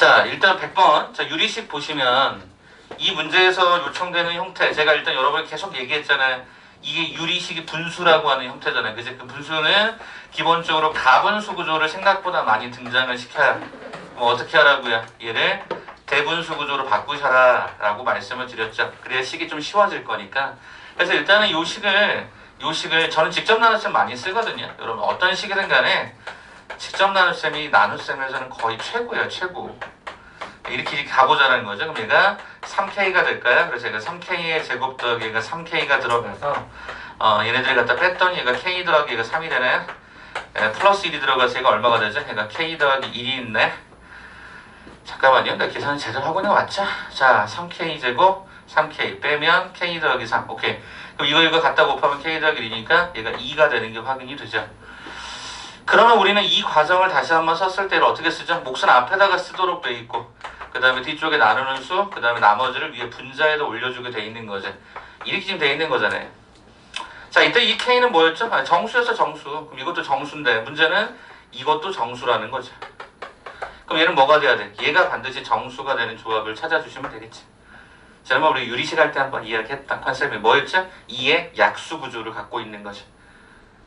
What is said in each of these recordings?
자, 일단 100번. 자, 유리식 보시면 이 문제에서 요청되는 형태, 제가 일단 여러분이 계속 얘기했잖아요. 이게 유리식이 분수라고 하는 형태잖아요. 그래서 그 분수는 기본적으로 가분수 구조를 생각보다 많이 등장을 시켜야, 뭐 어떻게 하라고요? 얘를 대분수 구조로 바꾸셔라 라고 말씀을 드렸죠. 그래야 식이 좀 쉬워질 거니까. 그래서 일단은 요 식을 저는 직접 나눗셈 많이 쓰거든요. 여러분 어떤 식이든 간에 직접 나눗셈이 나눗셈에서는 거의 최고예요. 최고. 이렇게 가보자는 거죠. 그럼 얘가 3K가 될까요? 그래서 얘가 3K의 제곱 더하기 얘가 3K가 들어가서 얘네들 갖다 뺐더니 얘가 K 더하기 얘가 3이 되나요? 플러스 1이 들어가서 얘가 얼마가 되죠? 얘가 K 더하기 1이 있네. 잠깐만요. 나 계산 제대로 하고 있는 거 맞죠? 자, 3K 제곱 3K 빼면 K 더하기 3. 오케이. 그럼 이거 갖다 곱하면 K 더하기 1이니까 얘가 2가 되는 게 확인이 되죠. 그러면 우리는 이 과정을 다시 한번 썼을 때를 어떻게 쓰죠? 몫은 앞에다가 쓰도록 돼 있고 그 다음에 뒤쪽에 나누는 수, 그 다음에 나머지를 위에 분자에다 올려주게 돼 있는 거죠. 이렇게 지금 돼 있는 거잖아요. 자, 이때 이 K는 뭐였죠? 정수였어, 정수. 그럼 이것도 정수인데 문제는 이것도 정수라는 거죠. 그럼 얘는 뭐가 돼야 돼? 얘가 반드시 정수가 되는 조합을 찾아주시면 되겠지. 자, 그러면 우리 유리식 할 때 한번 이야기했던 컨셉이 뭐였죠? 2의 약수 구조를 갖고 있는 거죠.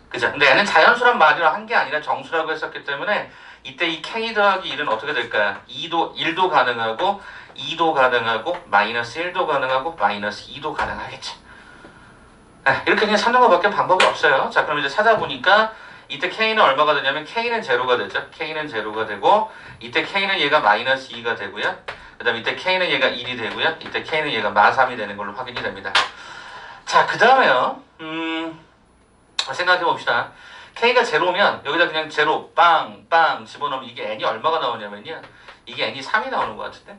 그죠? 근데 얘는 자연수란 말이라 한 게 아니라 정수라고 했었기 때문에 이때 이 K 더하기 1은 어떻게 될까요? 1도 가능하고 2도 가능하고 마이너스 1도 가능하고 마이너스 2도 가능하겠죠. 네, 이렇게 그냥 찾는 것밖에 방법이 없어요. 자, 그럼 이제 찾아보니까 이때 K는 얼마가 되냐면 K는 제로가 되죠. K는 제로가 되고 이때 K는 얘가 마이너스 2가 되고요. 그 다음에 이때 K는 얘가 1이 되고요. 이때 K는 얘가 마3이 되는 걸로 확인이 됩니다. 자, 그 다음에요. 생각해 봅시다. K가 제로면 여기다 그냥 제로 빵 집어넣으면 이게 n이 얼마가 나오냐면요. 이게 n이 3이 나오는 것 같은데.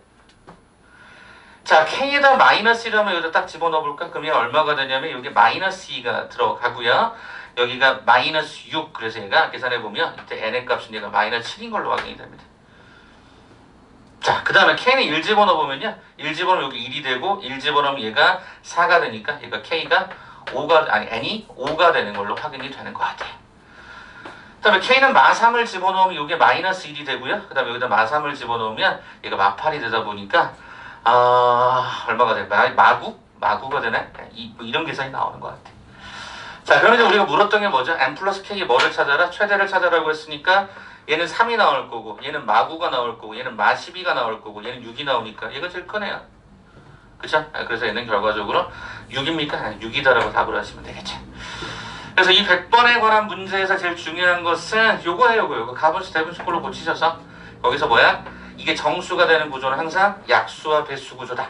자, K에다 마이너스 1하면 여기다 딱 집어넣어 볼까? 그럼 얘가 얼마가 되냐면 여기 마이너스 2가 들어가고요. 여기가 마이너스 6. 그래서 얘가 계산해 보면 이때 n의 값은 얘가 마이너스 7인 걸로 확인이 됩니다. 자, 그 다음에 K는 1 집어넣어 보면요. 1 집어넣으면 여기 1이 되고 1 집어넣으면 얘가 4가 되니까 얘가 K가 5가 n이 5가 되는 걸로 확인이 되는 것 같아요. 그 다음에 K는 마3을 집어넣으면 이게 마이너스 1이 되고요. 그 다음에 여기다 마3을 집어넣으면 얘가 마8이 되다 보니까 얼마가 될까요? 마구가 되네? 이런 계산이 나오는 것 같아요. 자, 그러면 이제 우리가 물었던 게 뭐죠? n 플러스 K 뭐를 찾아라? 최대를 찾아라고 했으니까 얘는 3이 나올 거고 얘는 마9가 나올 거고 얘는 마12가 나올 거고 얘는 6이 나오니까 얘가 제일 크네요. 그쵸? 그래서 얘는 결과적으로 6입니까? 6이다라고 답을 하시면 되겠죠. 그래서 이 100번에 관한 문제에서 제일 중요한 것은 요거예요. 요거 가분수 대분수 꼴로 고치셔서 거기서 뭐야? 이게 정수가 되는 구조는 항상 약수와 배수 구조다.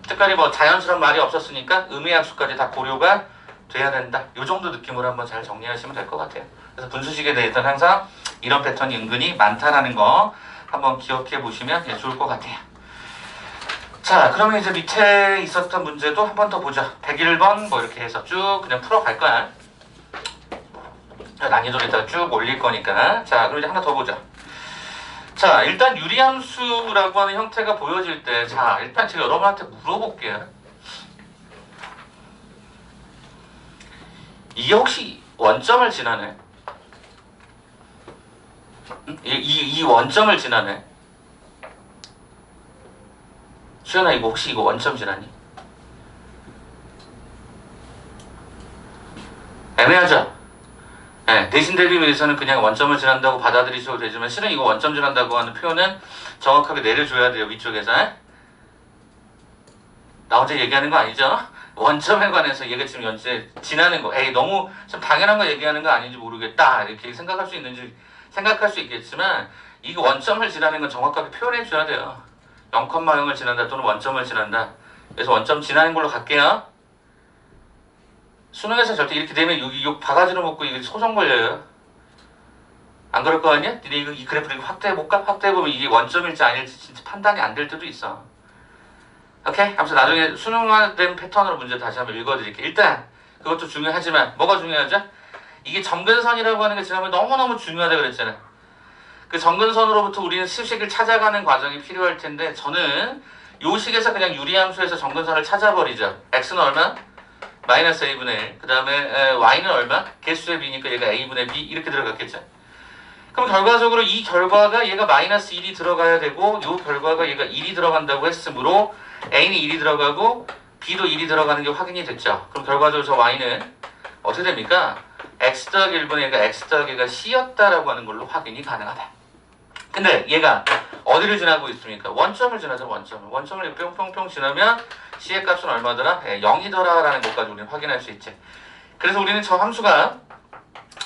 특별히 뭐 자연스러운 말이 없었으니까 음의약수까지 다 고려가 돼야 된다. 요 정도 느낌으로 한번 잘 정리하시면 될 것 같아요. 그래서 분수식에 대해서는 항상 이런 패턴이 은근히 많다라는 거 한번 기억해 보시면 좋을 것 같아요. 자, 그러면 이제 밑에 있었던 문제도 한 번 더 보죠. 101번 뭐 이렇게 해서 쭉 그냥 풀어갈 거야. 난이도를 일단 쭉 올릴 거니까. 자, 그럼 이제 하나 더 보죠. 자, 일단 유리함수라고 하는 형태가 보여질 때, 자, 일단 제가 여러분한테 물어볼게요. 이게 혹시 원점을 지나네? 이 원점을 지나네? 수연아, 이거 혹시 이거 원점 지나니? 애매하죠? 네, 대신 대비 위해서는 그냥 원점을 지난다고 받아들이셔도 되지만 실은 이거 원점 지난다고 하는 표현은 정확하게 내려줘야 돼요. 위쪽에서. 나 혼자 얘기하는 거 아니죠? 원점에 관해서 얘가 지금 현재 지나는 거 너무 좀 당연한 거 얘기하는 거 아닌지 모르겠다 이렇게 생각할 수 있겠지만 이거 원점을 지나는 건 정확하게 표현해 줘야 돼요. 0,0을 지난다 또는 원점을 지난다. 그래서 원점 지나는 걸로 갈게요. 수능에서 절대 이렇게 되면 여기 바가지로 먹고 이게 소송 걸려요. 안 그럴 거 아니야? 근데 이 그래프를 확대해볼까? 확대해보면 이게 원점일지 아닐지 진짜 판단이 안 될 때도 있어. 오케이? 아무튼 나중에 수능화된 패턴으로 문제 다시 한번 읽어드릴게요. 일단 그것도 중요하지만 뭐가 중요하죠? 이게 점근선이라고 하는 게 지난번에 너무너무 중요하다 그랬잖아요. 그 점근선으로부터 우리는 수식을 찾아가는 과정이 필요할 텐데 저는 요 식에서 그냥 유리함수에서 점근선을 찾아버리죠. x는 얼마? 마이너스 a분의 1. 그 다음에 y는 얼마? 개수의 b니까 얘가 a분의 b 이렇게 들어갔겠죠. 그럼 결과적으로 이 결과가 얘가 마이너스 1이 들어가야 되고 이 결과가 얘가 1이 들어간다고 했으므로 A는 1이 들어가고 B도 1이 들어가는 게 확인이 됐죠. 그럼 결과적으로 저 Y는 어떻게 됩니까? X 더하기 1분의 얘가 X 더하기가 C였다라고 하는 걸로 확인이 가능하다. 근데 얘가 어디를 지나고 있습니까? 원점을 지나죠. 원점을 뿅뿅뿅 지나면 C의 값은 얼마더라? 0이더라 라는 것까지 우리는 확인할 수 있지. 그래서 우리는 저 함수가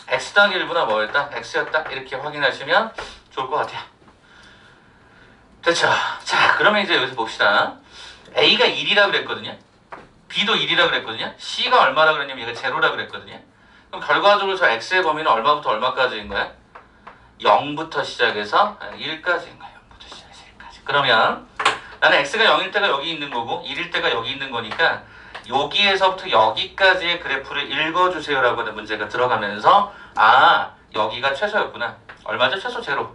X 더하기 1분의 뭐였다? X였다. 이렇게 확인하시면 좋을 것 같아요. 됐죠? 자, 그러면 이제 여기서 봅시다. A가 1이라 그랬거든요. B도 1이라 그랬거든요. C가 얼마라 그랬냐면 얘가 제로라 그랬거든요. 그럼 결과적으로 저 X의 범위는 얼마부터 얼마까지인 거야? 0부터 시작해서 1까지인 거야. 0부터 시작해서 1까지. 그러면 나는 X가 0일 때가 여기 있는 거고 1일 때가 여기 있는 거니까 여기에서부터 여기까지의 그래프를 읽어주세요라고 하는 문제가 들어가면서 아, 여기가 최소였구나. 얼마죠? 최소 제로.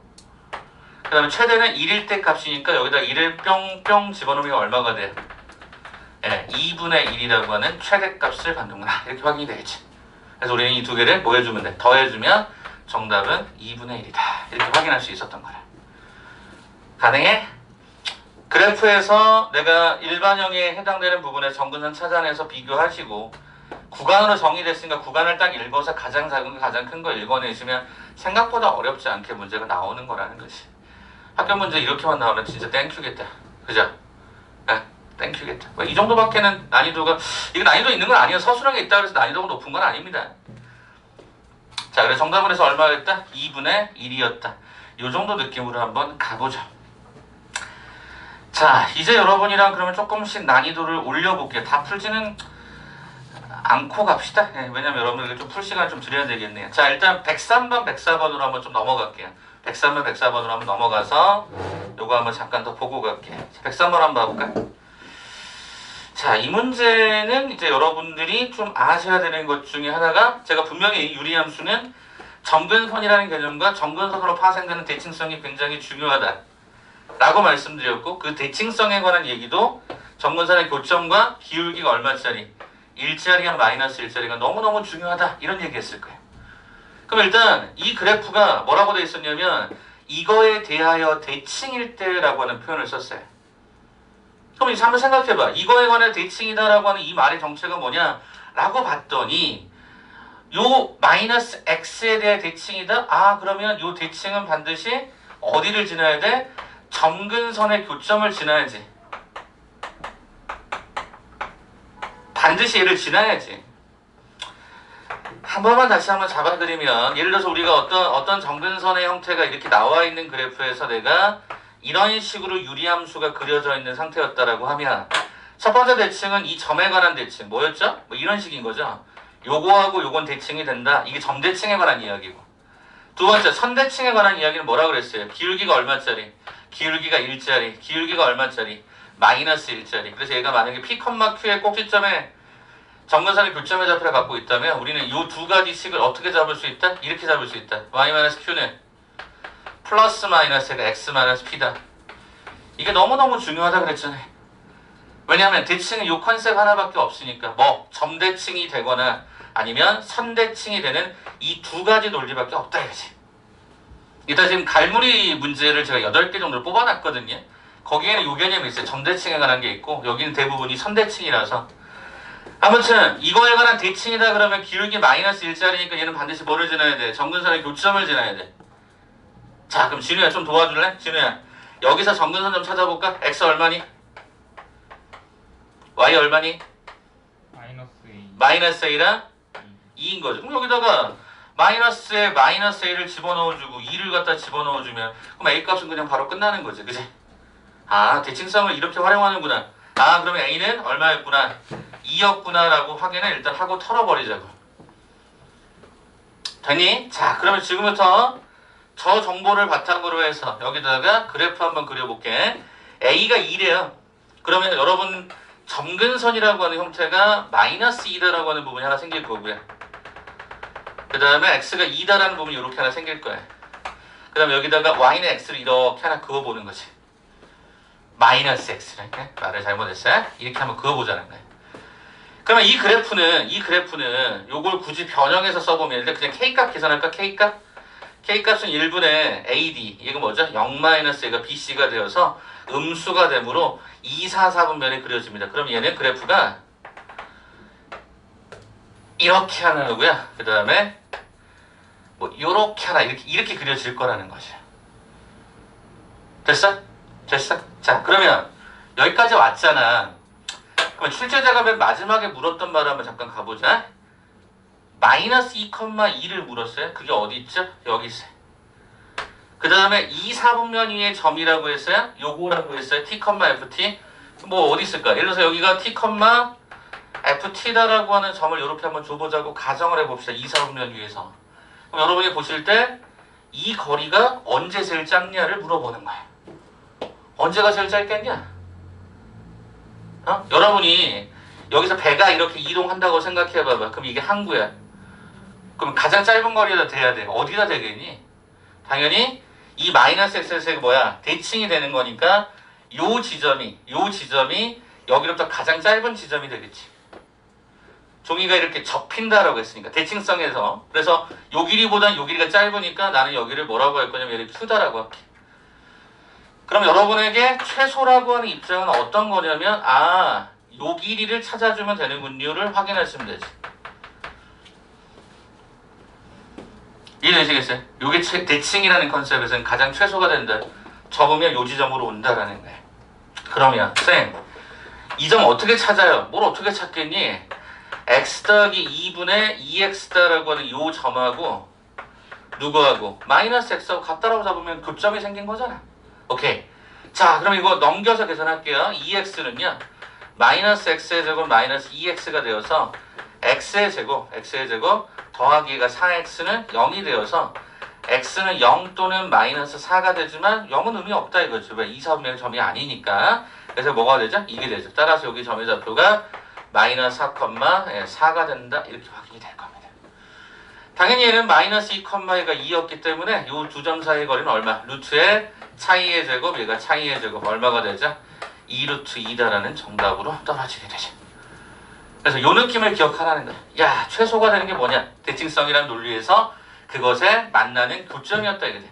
그 다음에 최대는 1일 때 값이니까 여기다 1을 뿅뿅 집어넣으면 얼마가 돼요? 네, 2분의 1이라고 하는 최대값을 받는구나. 이렇게 확인이 되겠지. 그래서 우리는 이 두 개를 뭐 해주면 돼? 더해주면 정답은 2분의 1이다. 이렇게 확인할 수 있었던 거야. 가능해? 그래프에서 내가 일반형에 해당되는 부분의 정근선 찾아내서 비교하시고 구간으로 정의됐으니까 구간을 딱 읽어서 가장 작은 거 가장 큰 거 읽어내시면 생각보다 어렵지 않게 문제가 나오는 거라는 거지. 학교 문제 이렇게만 나오면 진짜 땡큐겠다. 그죠? 네, 땡큐겠다. 이 정도밖에는 난이도가 이거 난이도 있는 건 아니에요. 서술형에 있다 그래서 난이도가 높은 건 아닙니다. 자, 그래서 정답은 해서 얼마였다? 2분의 1이었다. 이 정도 느낌으로 한번 가보죠. 자, 이제 여러분이랑 그러면 조금씩 난이도를 올려볼게요. 다 풀지는 않고 갑시다. 네, 왜냐면 여러분에게 좀 풀 시간을 좀 드려야 되겠네요. 자, 일단 103번, 104번으로 한번 좀 넘어갈게요. 103번, 104번으로 한번 넘어가서 요거 한번 잠깐 더 보고 갈게요. 103번 한번 봐볼까요? 자, 이 문제는 이제 여러분들이 좀 아셔야 되는 것 중에 하나가 제가 분명히 유리함수는 정근선이라는 개념과 정근선으로 파생되는 대칭성이 굉장히 중요하다 라고 말씀드렸고 그 대칭성에 관한 얘기도 정근선의 교점과 기울기가 얼마짜리 1짜리랑 마이너스 1짜리가 너무너무 중요하다 이런 얘기 했을 거예요. 그럼 일단 이 그래프가 뭐라고 되어 있었냐면 이거에 대하여 대칭일 때라고 하는 표현을 썼어요. 그럼 이제 한번 생각해봐. 이거에 관해 대칭이다라고 하는 이 말의 정체가 뭐냐 라고 봤더니 요 마이너스 x에 대해 대칭이다? 아, 그러면 요 대칭은 반드시 어디를 지나야 돼? 정근선의 교점을 지나야지. 반드시 얘를 지나야지. 한 번만 다시 한번 잡아드리면 예를 들어서 우리가 어떤 정근선의 형태가 이렇게 나와 있는 그래프에서 내가 이런 식으로 유리함수가 그려져 있는 상태였다라고 하면 첫 번째 대칭은 이 점에 관한 대칭 뭐였죠? 뭐 이런 식인 거죠. 요거하고 요건 대칭이 된다. 이게 점대칭에 관한 이야기고 두 번째 선대칭에 관한 이야기는 뭐라고 그랬어요? 기울기가 얼마짜리? 기울기가 1짜리. 기울기가 얼마짜리? 마이너스 1짜리. 그래서 얘가 만약에 P, Q의 꼭지점에 정근선의 교점의 좌표를 갖고 있다면 우리는 이 두 가지 식을 어떻게 잡을 수 있다? 이렇게 잡을 수 있다. Y-Q는 플러스 마이너스가 X 마이너스 P다. 이게 너무너무 중요하다 그랬잖아요. 왜냐하면 대칭은 이 컨셉 하나밖에 없으니까 뭐 점대칭이 되거나 아니면 선대칭이 되는 이 두 가지 논리밖에 없다 이거지. 일단 지금 갈무리 문제를 제가 8개 정도를 뽑아놨거든요. 거기에는 이 개념이 있어요. 점대칭에 관한 게 있고 여기는 대부분이 선대칭이라서 아무튼 이거에 관한 대칭이다 그러면 기울기 마이너스 1짜리니까 얘는 반드시 뭐를 지나야 돼? 정근선의 교점을 지나야 돼. 자, 그럼 진우야 좀 도와줄래? 진우야 여기서 정근선 좀 찾아볼까? X 얼마니? Y 얼마니? 마이너스 A랑 2인 거죠. 그럼 여기다가 마이너스에 마이너스 A를 집어넣어주고 2를 갖다 집어넣어주면 그럼 A 값은 그냥 바로 끝나는 거지. 그치? 아, 대칭성을 이렇게 활용하는구나. 아, 그러면 A는 얼마였구나? 2였구나 라고 확인을 일단 하고 털어버리자고. 됐니? 자, 그러면 지금부터 저 정보를 바탕으로 해서 여기다가 그래프 한번 그려볼게. A가 2래요. 그러면 여러분 점근선이라고 하는 형태가 마이너스 2다라고 하는 부분이 하나 생길 거고요. 그 다음에 X가 2다라는 부분이 이렇게 하나 생길 거예요. 그 다음에 여기다가 Y는 X를 이렇게 하나 그어보는 거지. 마이너스 X를 말을 잘못했어요. 이렇게 한번 그어보자는 거예요. 그러면 이 그래프는 요걸 굳이 변형해서 써보면 일단 그냥 K값 계산할까? K값? K값은 1분의 AD, 이거 뭐죠? 0-A가 BC가 되어서 음수가 되므로 2, 4, 4분면이 그려집니다. 그럼 얘는 그래프가 이렇게 하나 거고요. 그 다음에 뭐 요렇게 하나 이렇게 그려질 거라는 거죠. 됐어? 됐어? 자, 그러면 여기까지 왔잖아. 그럼 출제자가 맨 마지막에 물었던 말을 한번 잠깐 가보자. 마이너스 2,2를 물었어요. 그게 어디 있죠? 여기 있어요. 그 다음에 2, 4분면 위의 점이라고 했어요. 요거라고 했어요. t, ft. 뭐 어디 있을까? 예를 들어서 여기가 t, ft다라고 하는 점을 이렇게 한번 줘보자고 가정을 해봅시다. 2, 4분면 위에서. 그럼 여러분이 보실 때 이 거리가 언제 제일 짧냐를 물어보는 거예요. 언제가 제일 짧겠냐? 여러분이 여기서 배가 이렇게 이동한다고 생각해봐봐. 그럼 이게 항구야. 그럼 가장 짧은 거리가 돼야 돼. 어디가 되겠니? 당연히 이 마이너스 x의 뭐야? 대칭이 되는 거니까 요 지점이 여기로부터 가장 짧은 지점이 되겠지. 종이가 이렇게 접힌다라고 했으니까 대칭성에서. 그래서 요 길이보단 요 길이가 짧으니까 나는 여기를 뭐라고 할 거냐면 얘를 q다라고 할게. 그럼 여러분에게 최소라고 하는 입장은 어떤 거냐면 요 길이를 찾아주면 되는군요를 확인하시면 되지. 이해되시겠어요? 요게 대칭이라는 컨셉에서는 가장 최소가 된다. 접으면 요 지점으로 온다라는 거예요. 그러면 쌤, 이 점 어떻게 찾아요? 뭘 어떻게 찾겠니? x 더하기 2분의 2x다라고 하는 요 점하고 누구하고? 마이너스 x하고 같다라고 잡으면 교점이 생긴 거잖아. 오케이. 자, 그럼 이거 넘겨서 계산할게요. 2x는요. 마이너스 x의 제곱 마이너스 2x가 되어서 x의 제곱 더하기가 4x는 0이 되어서 x는 0 또는 마이너스 4가 되지만 0은 의미 없다 이거죠. 왜? 2, 4분의 점이 아니니까. 그래서 뭐가 되죠? 이게 되죠. 따라서 여기 점의 좌표가 마이너스 4,4가 된다. 이렇게 확인이 될 겁니다. 당연히 얘는 마이너스 2,2가 2였기 때문에 이 두 점 사이의 거리는 얼마? 루트의 차이의 제곱, 얘가 차이의 제곱 얼마가 되죠? 2루트 2다라는 정답으로 떨어지게 되죠. 그래서 요 느낌을 기억하라는 거야. 야, 최소가 되는 게 뭐냐? 대칭성이라는 논리에서 그것에 만나는 교점이었다 이거지.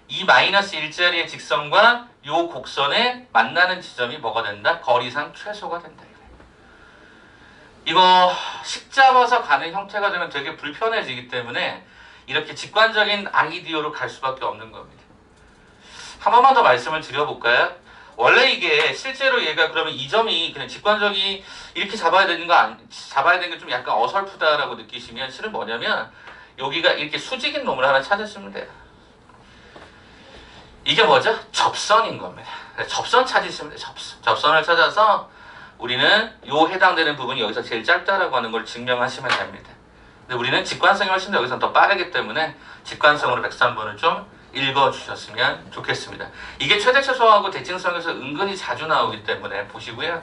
이 마이너스 1자리의 직선과 요 곡선에 만나는 지점이 뭐가 된다? 거리상 최소가 된다. 이거 식 잡아서 가는 형태가 되면 되게 불편해지기 때문에 이렇게 직관적인 아이디어로 갈 수밖에 없는 겁니다. 한 번만 더 말씀을 드려볼까요? 원래 이게 실제로 얘가 그러면 이 점이 그냥 직관적이 이렇게 잡아야 되는 게 좀 약간 어설프다라고 느끼시면 실은 뭐냐면 여기가 이렇게 수직인 놈을 하나 찾으시면 돼요. 이게 뭐죠? 접선인 겁니다. 접선 찾으시면 돼요. 접선을 찾아서 우리는 요 해당되는 부분이 여기서 제일 짧다라고 하는 걸 증명하시면 됩니다. 근데 우리는 직관성이 훨씬 더 여기서 더 빠르기 때문에 직관성으로 103번을 좀 읽어주셨으면 좋겠습니다. 이게 최대 최소하고 대칭성에서 은근히 자주 나오기 때문에 보시고요.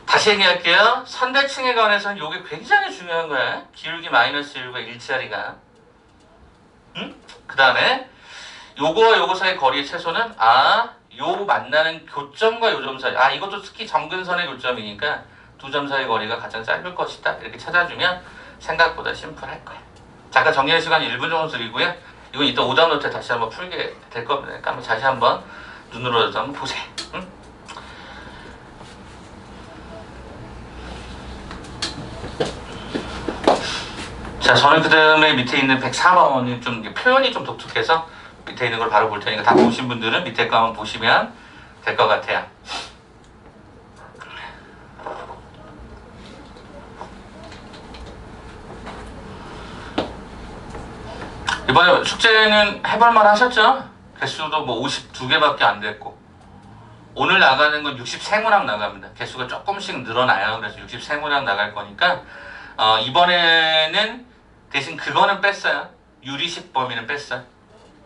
다시 얘기할게요. 선대칭에 관해서는 이게 굉장히 중요한 거야. 기울기 마이너스 1과 1자리가. 그 다음에 요거와 요거 사이 거리의 최소는 요 만나는 교점과 요 점 사이. 이것도 특히 점근선의 교점이니까 두 점 사이 거리가 가장 짧을 것이다. 이렇게 찾아주면 생각보다 심플할 거야. 잠깐 정리할 시간 1분 정도 드리고요. 이건 이따 오답 노트에 다시 한번 풀게 될 겁니다. 그러니까 한번 다시 한번 눈으로라도 한번 보세요. 응? 자, 저는 그 다음에 밑에 있는 104번이 좀 표현이 좀 독특해서 밑에 있는 걸 바로 볼 테니까 다 보신 분들은 밑에 거 한번 보시면 될 것 같아요. 이번에 숙제는 해볼만 하셨죠? 개수도 뭐 52개밖에 안 됐고 오늘 나가는 건 63문항 나갑니다. 개수가 조금씩 늘어나요. 그래서 63문항 나갈 거니까 이번에는 대신 그거는 뺐어요. 유리식 범위는 뺐어요.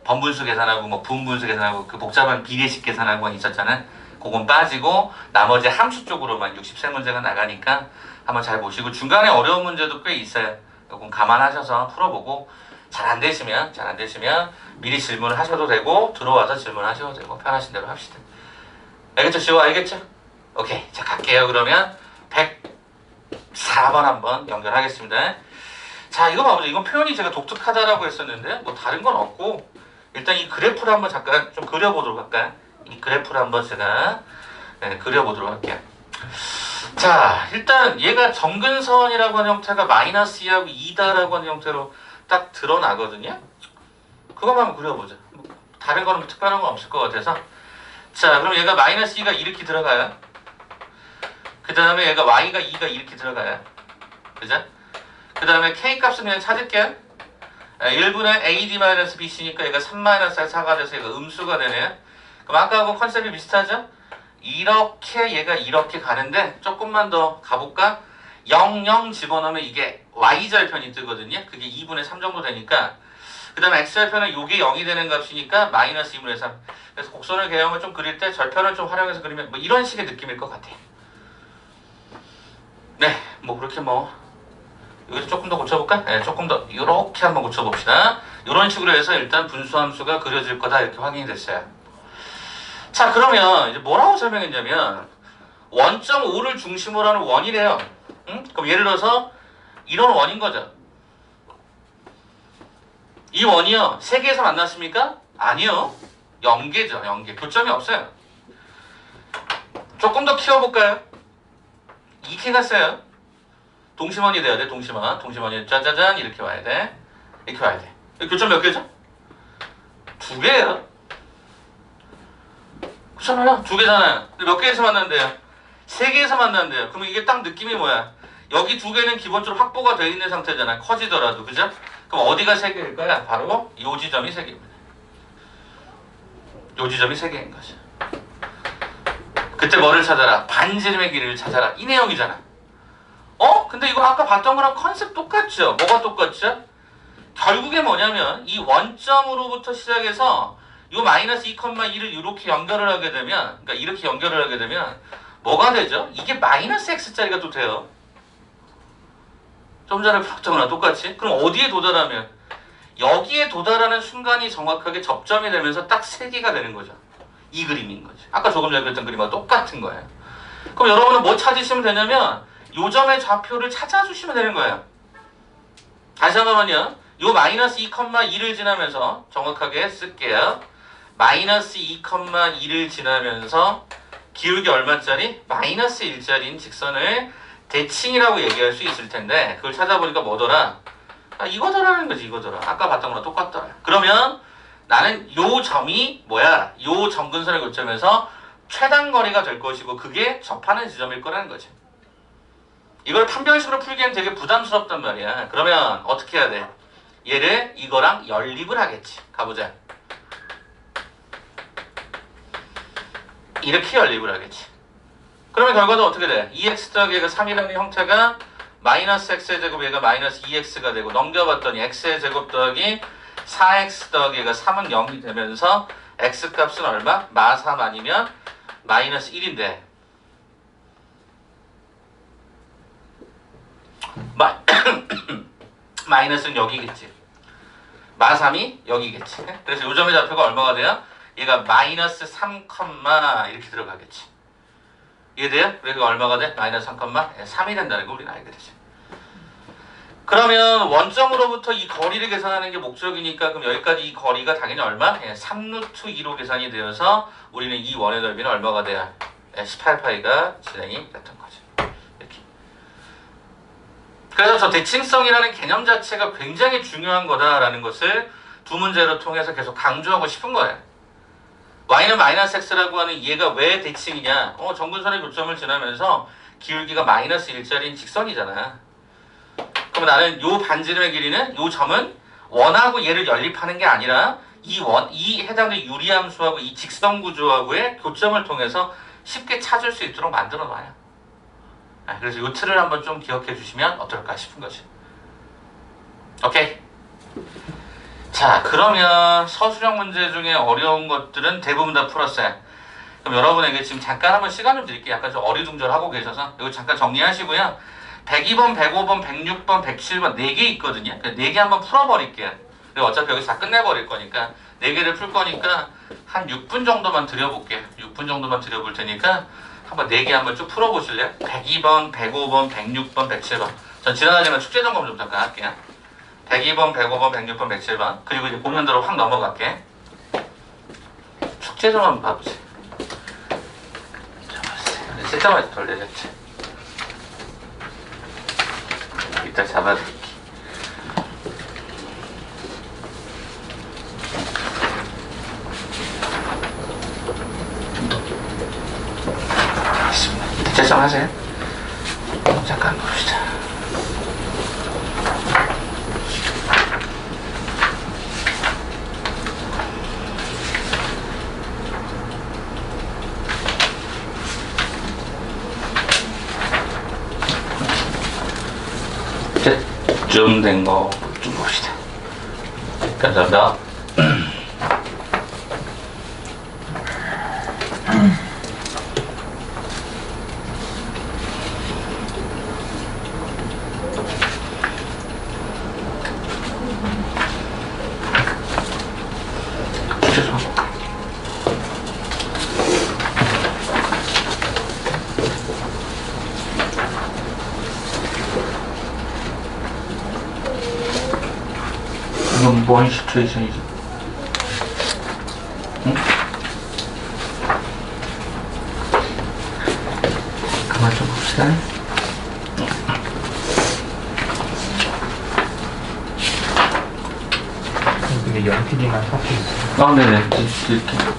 번분수 계산하고 뭐 분분수 계산하고 그 복잡한 비례식 계산하고 있었잖아요. 그건 빠지고 나머지 함수 쪽으로만 63문제가 나가니까 한번 잘 보시고 중간에 어려운 문제도 꽤 있어요. 조금 감안하셔서 풀어보고 잘 안 되시면 미리 질문을 하셔도 되고 들어와서 질문하셔도 되고 편하신 대로 합시다. 알겠죠? 지워 알겠죠? 오케이. 자 갈게요. 그러면 104번 한번 연결하겠습니다. 자, 이거 봐보자. 이건 표현이 제가 독특하다라고 했었는데 뭐 다른 건 없고 일단 이 그래프를 한번 잠깐 좀 그려보도록 할까요? 이 그래프를 한번 제가 그려보도록 할게요. 자, 일단 얘가 정근선이라고 하는 형태가 마이너스 2하고 2다라고 하는 형태로 딱 드러나거든요. 그것만 한번 그려보자. 다른 거는 특별한 건 없을 것 같아서. 자, 그럼 얘가 마이너스 2가 이렇게 들어가요. 그 다음에 얘가 y가 2가 이렇게 들어가요. 그죠? 그 다음에 k 값은 그냥 찾을게요. 1분의 ad-bc니까 얘가 3-4가 돼서 얘가 음수가 되네요. 그럼 아까하고 컨셉이 비슷하죠? 이렇게 얘가 이렇게 가는데 조금만 더 가볼까? 0, 0 집어넣으면 이게 y절편이 뜨거든요. 그게 2분의 3 정도 되니까 그 다음에 x절편은 요게 0이 되는 값이니까 마이너스 2분의 3. 그래서 곡선을 개형을 좀 그릴 때 절편을 좀 활용해서 그리면 뭐 이런 식의 느낌일 것 같아요. 네, 뭐 그렇게 뭐 여기서 조금 더 고쳐볼까? 네, 조금 더 이렇게 한번 고쳐봅시다. 이런 식으로 해서 일단 분수함수가 그려질 거다 이렇게 확인이 됐어요. 자, 그러면 이제 뭐라고 설명했냐면 원점 5를 중심으로 하는 원이래요. 응? 그럼 예를 들어서 이런 원인 거죠. 이 원이요, 세 개에서 만났습니까? 아니요, 연계죠. 연계. 교점이 없어요. 조금 더 키워볼까요? 이렇게 갔어요. 동심원이 돼야 돼. 동심원. 동심원이 짜자잔 이렇게 와야 돼. 이렇게 와야 돼. 교점 몇 개죠? 2개예요. 그렇잖아요. 2개잖아요. 근데 몇 개에서 만난대요? 3개에서 만난대요. 그럼 이게 딱 느낌이 뭐야? 여기 2개는 기본적으로 확보가 되어 있는 상태잖아요. 커지더라도. 그죠? 그럼 어디가 3개일까요? 바로 요 지점이 3개입니다. 요 지점이 3개인 거죠. 그때 뭐를 찾아라? 반지름의 길이를 찾아라. 이 내용이잖아. 근데 이거 아까 봤던 거랑 컨셉 똑같죠? 뭐가 똑같죠? 결국에 뭐냐면 이 원점으로부터 시작해서 요 마이너스 2,2를 이렇게 연결을 하게 되면, 그러니까 이렇게 연결을 하게 되면 뭐가 되죠? 이게 마이너스 x짜리가 또 돼요. 좀 전에 풀었던 거랑 똑같이. 그럼 어디에 도달하면? 여기에 도달하는 순간이 정확하게 접점이 되면서 딱 3개가 되는 거죠. 이 그림인 거죠. 아까 조금 전에 그랬던 그림과 똑같은 거예요. 그럼 여러분은 뭐 찾으시면 되냐면 요 점의 좌표를 찾아주시면 되는 거예요. 다시 한 번만요. 요 마이너스 2,2를 지나면서 정확하게 쓸게요. 마이너스 2,2를 지나면서 기울기 얼마짜리? 마이너스 1짜리인 직선을 대칭이라고 얘기할 수 있을 텐데 그걸 찾아보니까 뭐더라? 이거더라는 거지. 이거더라. 아까 봤던 거랑 똑같더라. 그러면 나는 요 점이 뭐야? 요 점근선의 교점에서 최단 거리가 될 것이고 그게 접하는 지점일 거라는 거지. 이걸 판별식으로 풀기엔 되게 부담스럽단 말이야. 그러면 어떻게 해야 돼? 얘를 이거랑 연립을 하겠지. 가보자. 이렇게 연립을 하겠지. 그러면 결과도 어떻게 돼? 2x 더하기 얘가 3이라는 형태가 마이너스 x의 제곱 얘가 마이너스 2x가 되고 넘겨봤더니 x의 제곱 더하기 4x 더하기 얘가 3은 0이 되면서 x 값은 얼마? 마3 아니면 마이너스 1인데 마이너스는 여기겠지. 마3이 여기겠지. 그래서 요 점의 좌표가 얼마가 돼요? 얘가 마이너스 3, 이렇게 들어가겠지. 이해돼요? 그래서 얼마가 돼? 마이너스 3, 3이 된다는 거 우리는 알게 되죠. 그러면 원점으로부터 이 거리를 계산하는 게 목적이니까 그럼 여기까지 이 거리가 당연히 얼마? 3루트 2로 계산이 되어서 우리는 이 원의 넓이는 얼마가 돼야? 18파이가 진행이 됐던 거죠. 이렇게. 그래서 저 대칭성이라는 개념 자체가 굉장히 중요한 거다라는 것을 두 문제로 통해서 계속 강조하고 싶은 거예요. y는 마이너스 x라고 하는 얘가 왜 대칭이냐? 정근선의 교점을 지나면서 기울기가 마이너스 1짜리인 직선이잖아. 그럼 나는 요 반지름의 길이는 요 점은 원하고 얘를 연립하는 게 아니라 이 해당되는 유리함수하고 이 직선 구조하고의 교점을 통해서 쉽게 찾을 수 있도록 만들어 놔요. 그래서 요 틀을 한번 좀 기억해 주시면 어떨까 싶은 거지. 오케이. 자, 그러면 서술형 문제 중에 어려운 것들은 대부분 다 풀었어요. 그럼 여러분에게 지금 잠깐 한번 시간 좀 드릴게요. 약간 좀 어리둥절하고 계셔서 이거 잠깐 정리하시고요. 102번, 105번, 106번, 107번 4개 있거든요. 4개 한번 풀어버릴게요. 그리고 어차피 여기서 다 끝내버릴 거니까 4개를 풀 거니까 한 6분 정도만 드려볼게요. 6분 정도만 드려볼 테니까 한번 4개 한번 쭉 풀어보실래요? 102번, 105번, 106번, 107번. 전 지나가지만 축제 점검 좀 잠깐 할게요. 102번, 105번, 106번, 107번. 그리고 이제 본문대로 확 넘어갈게. 축제 좀 한번 봐보세요. 진짜 많이 돌려졌지. 이따 잡아줄게. 알겠습니다. 결정하세요. 잠깐 봅시다. 좀 된 거 좀 봅시다. 감사합니다. 이건 뭔 시츄에이션이지? 응? 그만 좀 봅시다. 이게 연필이만 섞여 있어요. 아, 네네. 이렇게.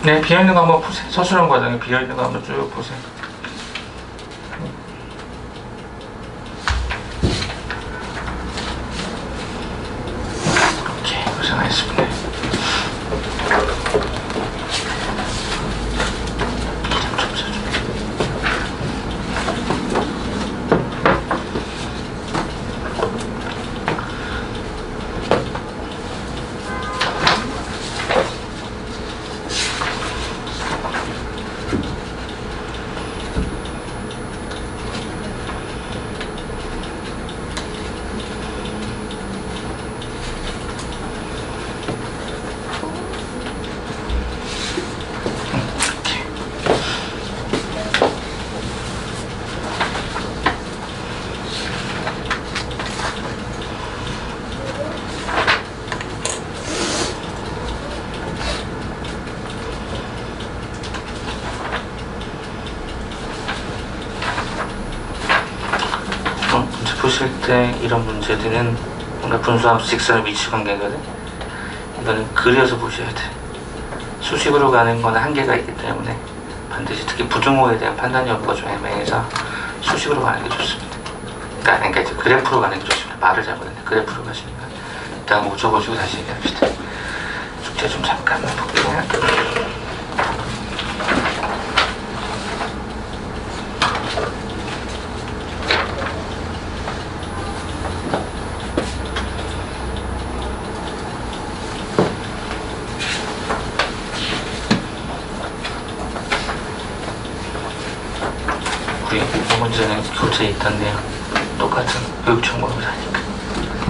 네, 비어있는 거 한번 보세요. 서술형 과정에 비어있는 거 한번 쭉 보세요. 오케이, 고생하셨습니다. 보실 때 이런 문제들은 뭔가 분수함수 직선의 위치 관계거든. 이거는 그려서 보셔야 돼. 수식으로 가는 거는 한계가 있기 때문에 반드시 특히 부등호에 대한 판단 여부가 좀 애매해서 수식으로 가는 게 좋습니다. 그러니까 이제 그래프로 가는 게 좋습니다. 말을 잘못했네. 그래프로 가시니까 일단 뭐 적어주고 다시 얘기합시다. 숙제 좀 잠깐 볼게요. 우리 이 문제는 교재에 있던데요. 똑같은 교육청구로 하니까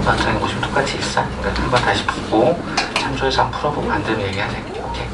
마땅히 보시면 똑같이 있어. 그러니까 한번 다시 보고 참조해서 한번 풀어보고 안 되면 얘기하세요. 오케이.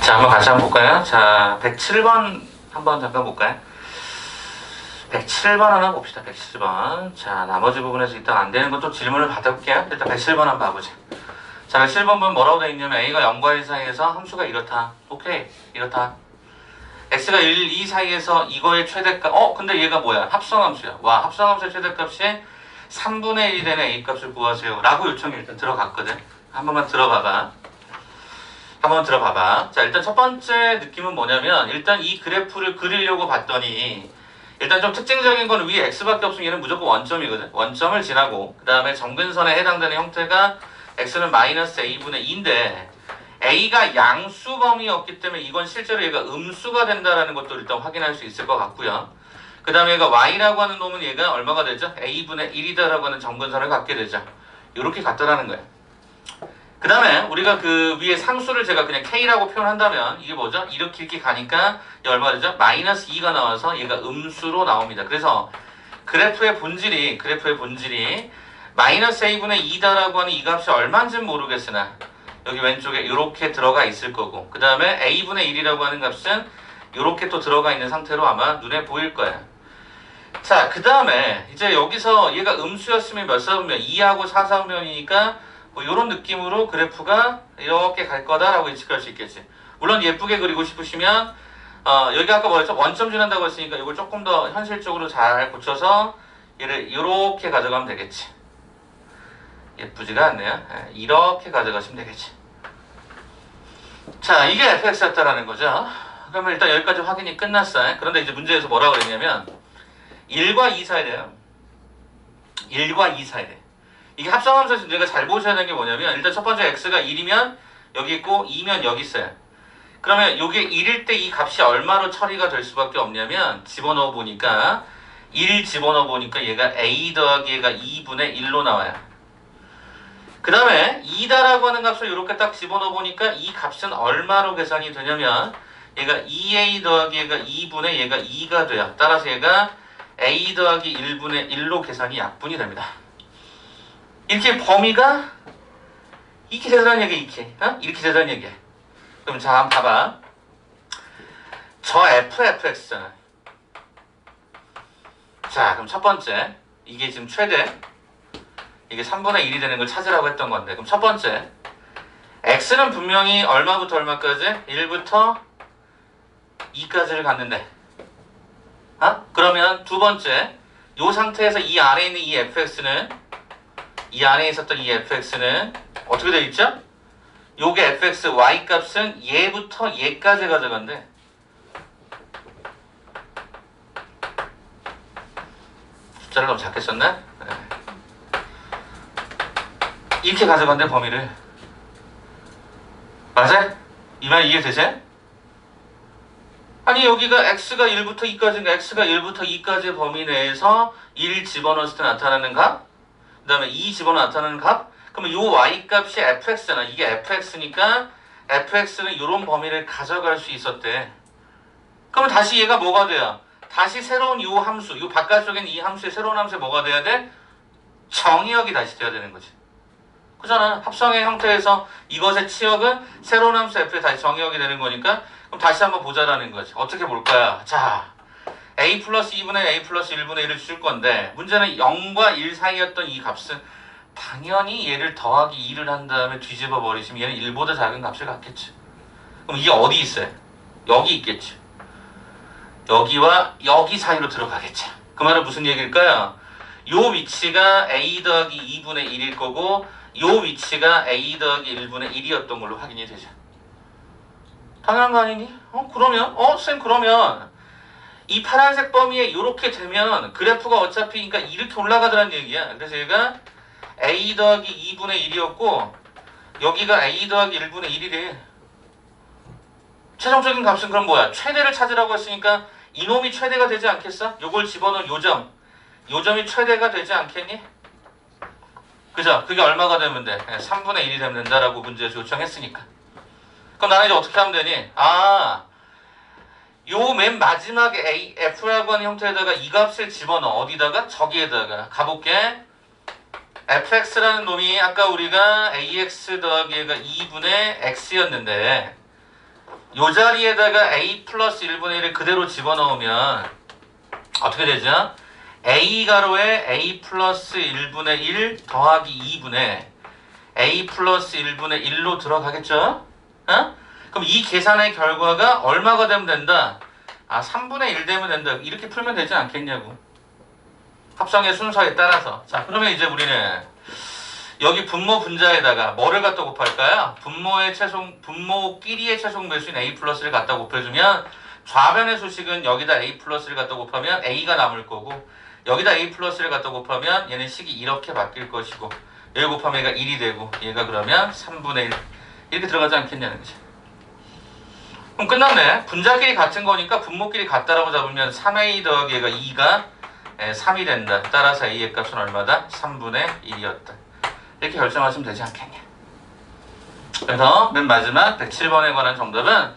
자, 한번 같이 한번 볼까요? 자, 107번 한번 잠깐 볼까요? 107번 하나 봅시다. 107번. 자, 나머지 부분에서 일단 안 되는 것도 질문을 받아볼게요. 일단 107번 한번 봐보자. 자, 107번 보면 뭐라고 되어 있냐면 A가 0과 1 사이에서 함수가 이렇다. 오케이. 이렇다. X가 1, 2 사이에서 이거의 최대값. 근데 얘가 뭐야? 합성함수야. 와, 합성함수의 최대값이 3분의 1이 되는 A 값을 구하세요. 라고 요청이 일단 들어갔거든. 한 번만 들어봐봐. 한번 들어봐봐. 자, 일단 첫 번째 느낌은 뭐냐면 일단 이 그래프를 그리려고 봤더니 일단 좀 특징적인 건 위에 x밖에 없으면 얘는 무조건 원점이거든. 원점을 지나고 그 다음에 점근선에 해당되는 형태가 x는 마이너스 a분의 2인데 a가 양수 범위였기 때문에 이건 실제로 얘가 음수가 된다라는 것도 일단 확인할 수 있을 것 같고요. 그 다음에 얘가 y라고 하는 놈은 얘가 얼마가 되죠? a분의 1이다라고 하는 점근선을 갖게 되죠. 이렇게 같다라는 거예요. 그 다음에 우리가 그 위에 상수를 제가 그냥 k라고 표현한다면 이게 뭐죠? 이렇게 가니까 이게 얼마 되죠? 마이너스 2가 나와서 얘가 음수로 나옵니다. 그래서 그래프의 본질이 마이너스 a분의 2다라고 하는 이 값이 얼마인지는 모르겠으나 여기 왼쪽에 이렇게 들어가 있을 거고 그 다음에 a분의 1이라고 하는 값은 이렇게 또 들어가 있는 상태로 아마 눈에 보일 거예요. 자, 그 다음에 이제 여기서 얘가 음수였으면 몇 사분면? 2하고 4사분면이니까 뭐 이런 느낌으로 그래프가 이렇게 갈 거다라고 예측할 수 있겠지. 물론 예쁘게 그리고 싶으시면 여기 아까 뭐였죠? 원점 지난다고 했으니까 이걸 조금 더 현실적으로 잘 고쳐서 얘를 이렇게 가져가면 되겠지. 예쁘지가 않네요. 이렇게 가져가시면 되겠지. 자, 이게 fx였다라는 거죠. 그러면 일단 여기까지 확인이 끝났어요. 그런데 이제 문제에서 뭐라고 그랬냐면 1과 2 사이에 돼요. 1과 2 사이에 돼. 이게 합성함수에서 우리가 잘 보셔야 되는 게 뭐냐면 일단 첫 번째 x가 1이면 여기 있고 2면 여기 있어요. 그러면 이게 1일 때 이 값이 얼마로 처리가 될 수밖에 없냐면 집어넣어 보니까 1 집어넣어 보니까 얘가 a 더하기 얘가 2분의 1로 나와요. 그 다음에 2다라고 하는 값을 이렇게 딱 집어넣어 보니까 이 값은 얼마로 계산이 되냐면 얘가 2a 더하기 얘가 2분의 얘가 2가 돼요. 따라서 얘가 a 더하기 1분의 1로 계산이 약분이 됩니다. 이렇게 범위가 이렇게 되자는 얘기야, 이렇게 되자는 얘기야. 그럼 자, 한번 봐봐. 저 fx잖아. 자, 그럼 첫 번째 이게 지금 최대 이게 3분의 1이 되는 걸 찾으라고 했던 건데 그럼 첫 번째 x는 분명히 얼마부터 얼마까지? 1부터 2까지를 갔는데 그러면 두 번째 이 상태에서 이 안에 있는 이 fx는 이 안에 있었던 이 fx는 어떻게 되어 있죠? 요게 fx y 값은 얘부터 얘까지 가져간대. 숫자를 너무 작게 썼나? 네. 이렇게 가져간대 범위를. 맞아? 이 말 이해되세요? 아니 여기가 x가 1부터 2까지인가 x가 1부터 2까지의 범위 내에서 1 집어넣었을 때 나타나는 값 그 다음에 2 집어넣어 나타나는 값 그러면 요 y값이 fx잖아. 이게 fx니까 fx는 이런 범위를 가져갈 수 있었대. 그러면 다시 얘가 뭐가 돼요? 다시 새로운 요 함수, 요 바깥쪽에 있는 이 함수의 새로운 함수에 뭐가 돼야 돼? 정의역이 다시 돼야 되는 거지. 그잖아. 합성의 형태에서 이것의 치역은 새로운 함수 f에 다시 정의역이 되는 거니까 그럼 다시 한번 보자라는 거지. 어떻게 볼까요? 자, a 플러스 2분의 a 플러스 1분의 1을 줄 건데 문제는 0과 1 사이였던 이 값은 당연히 얘를 더하기 2를 한 다음에 뒤집어 버리시면 얘는 1보다 작은 값을 갖겠지. 그럼 이게 어디 있어요? 여기 있겠지. 여기와 여기 사이로 들어가겠지. 그 말은 무슨 얘기일까요? 요 위치가 a 더하기 2분의 1일 거고 요 위치가 a 더하기 1분의 1이었던 걸로 확인이 되죠. 당연한 거 아니니? 그러면 쌤 그러면 이 파란색 범위에 이렇게 되면 그래프가 어차피 그러니까 이렇게 올라가더란 얘기야. 그래서 얘가 a 더하기 2분의 1이었고 여기가 a 더하기 1분의 1이래. 최종적인 값은 그럼 뭐야? 최대를 찾으라고 했으니까 이놈이 최대가 되지 않겠어? 요걸 집어넣은 요점. 요점이 최대가 되지 않겠니? 그죠? 그게 얼마가 되면 돼? 3분의 1이 되면 된다라고 문제에서 요청했으니까. 그럼 나는 이제 어떻게 하면 되니? 요 맨 마지막에 f라고 하는 형태에다가 이 값을 집어넣어. 어디다가? 저기에다가. 가볼게. fx라는 놈이 아까 우리가 ax 더하기 얘가 2분의 x였는데 요 자리에다가 a 플러스 1분의 1을 그대로 집어넣으면 어떻게 되죠? a 가로에 a 플러스 1분의 1 더하기 2분의 a 플러스 1분의 1로 들어가겠죠? 어? 그럼 이 계산의 결과가 얼마가 되면 된다? 3분의 1 되면 된다. 이렇게 풀면 되지 않겠냐고. 합성의 순서에 따라서. 자, 그러면 이제 우리는 여기 분모 분자에다가 뭐를 갖다 곱할까요? 분모끼리의 최종 배수인 a 플러스를 갖다 곱해주면 좌변의 수식은 여기다 a 플러스를 갖다 곱하면 a가 남을 거고 여기다 a 플러스를 갖다 곱하면 얘는 식이 이렇게 바뀔 것이고 여기 곱하면 얘가 1이 되고 얘가 그러면 3분의 1 이렇게 들어가지 않겠냐는 거지. 그럼 끝났네. 분자끼리 같은 거니까 분모끼리 같다라고 잡으면 3a 더하기 얘가 2가 3이 된다. 따라서 a의 값은 얼마다? 3분의 1이었다. 이렇게 결정하시면 되지 않겠냐. 그래서 맨 마지막 107번에 관한 정답은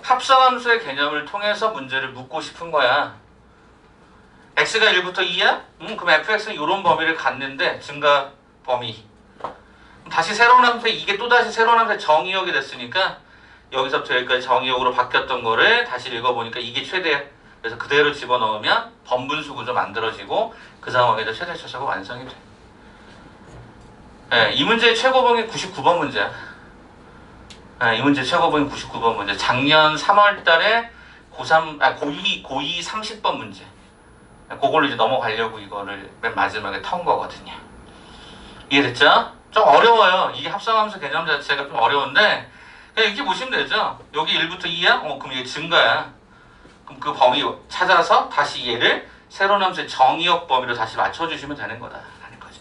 합성함수의 개념을 통해서 문제를 묻고 싶은 거야. x가 1부터 2야? 그럼 fx는 이런 범위를 갖는데 증가 범위. 다시 새로운 함수에 이게 또다시 새로운 함수의 정의역이 됐으니까 여기서부터 여기까지 정의역으로 바뀌었던 거를 다시 읽어보니까 이게 최대야. 그래서 그대로 집어넣으면 번분수 구조 만들어지고 그 상황에서 최대차수가 완성이 돼. 네, 이 문제의 최고봉이 99번 문제야. 네, 이 문제 최고봉이 99번 문제. 작년 3월 달에 고2 30번 문제. 그걸로 이제 넘어가려고 이거를 맨 마지막에 턴 거거든요. 이해됐죠? 좀 어려워요. 이게 합성함수 개념 자체가 좀 어려운데 그냥 이렇게 보시면 되죠. 여기 1부터 2야? 그럼 이게 증가야. 그럼 그 범위 찾아서 다시 얘를 새로운 함수의 정의역 범위로 다시 맞춰주시면 되는 거다 라는 거지.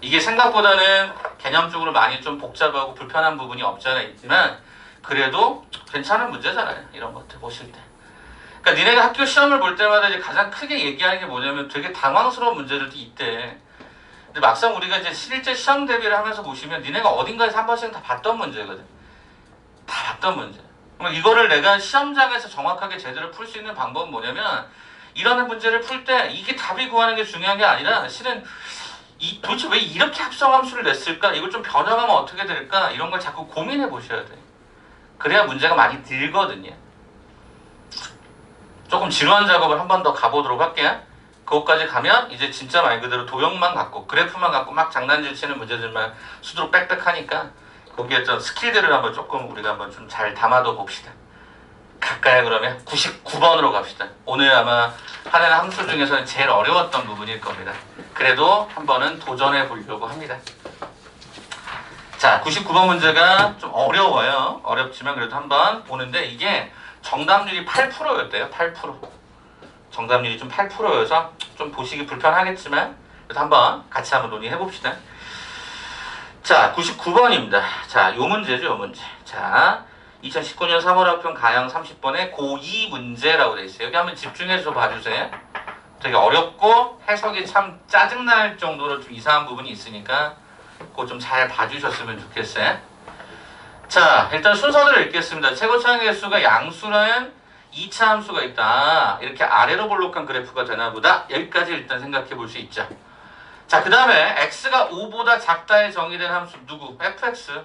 이게 생각보다는 개념적으로 많이 좀 복잡하고 불편한 부분이 없잖아 있지만 그래도 괜찮은 문제잖아요. 이런 것들 보실 때. 그러니까 니네가 학교 시험을 볼 때마다 이제 가장 크게 얘기하는 게 뭐냐면 되게 당황스러운 문제들도 있대. 근데 막상 우리가 이제 실제 시험 대비를 하면서 보시면 니네가 어딘가에서 한 번씩은 다 봤던 문제거든. 다 봤던 문제. 그럼 이거를 내가 시험장에서 정확하게 제대로 풀 수 있는 방법은 뭐냐면 이런 문제를 풀 때 이게 답이 구하는 게 중요한 게 아니라 실은 도대체 왜 이렇게 합성함수를 냈을까? 이걸 좀 변형하면 어떻게 될까? 이런 걸 자꾸 고민해 보셔야 돼. 그래야 문제가 많이 들거든요. 조금 지루한 작업을 한 번 더 가보도록 할게요. 그것까지 가면 이제 진짜 말 그대로 도형만 갖고 그래프만 갖고 막 장난질 치는 문제들만 수두룩 빽빽하니까 거기에 어떤 스킬들을 한번 조금 우리가 한번 좀 잘 담아둬 봅시다. 갈까요 그러면? 99번으로 갑시다. 오늘 아마 하는 함수 중에서는 제일 어려웠던 부분일 겁니다. 그래도 한번은 도전해 보려고 합니다. 자, 99번 문제가 좀 어려워요. 어렵지만 그래도 한번 보는데 이게 정답률이 8%였대요. 8%. 정답률이 좀 8%여서 좀 보시기 불편하겠지만 그래도 한번 같이 한번 논의해 봅시다. 자, 99번입니다. 자, 요 문제죠, 요 문제. 자, 2019년 3월 학평 가형 30번에 고2 문제라고 돼 있어요. 여기 한번 집중해서 봐주세요. 되게 어렵고 해석이 참 짜증날 정도로 좀 이상한 부분이 있으니까 그거 좀 잘 봐주셨으면 좋겠어요. 자, 일단 순서대로 읽겠습니다. 최고차항 개수가 양수라는 2차 함수가 있다. 이렇게 아래로 볼록한 그래프가 되나 보다. 여기까지 일단 생각해 볼 수 있죠. 자, 그 다음에 x가 5보다 작다에 정의된 함수 누구? fx.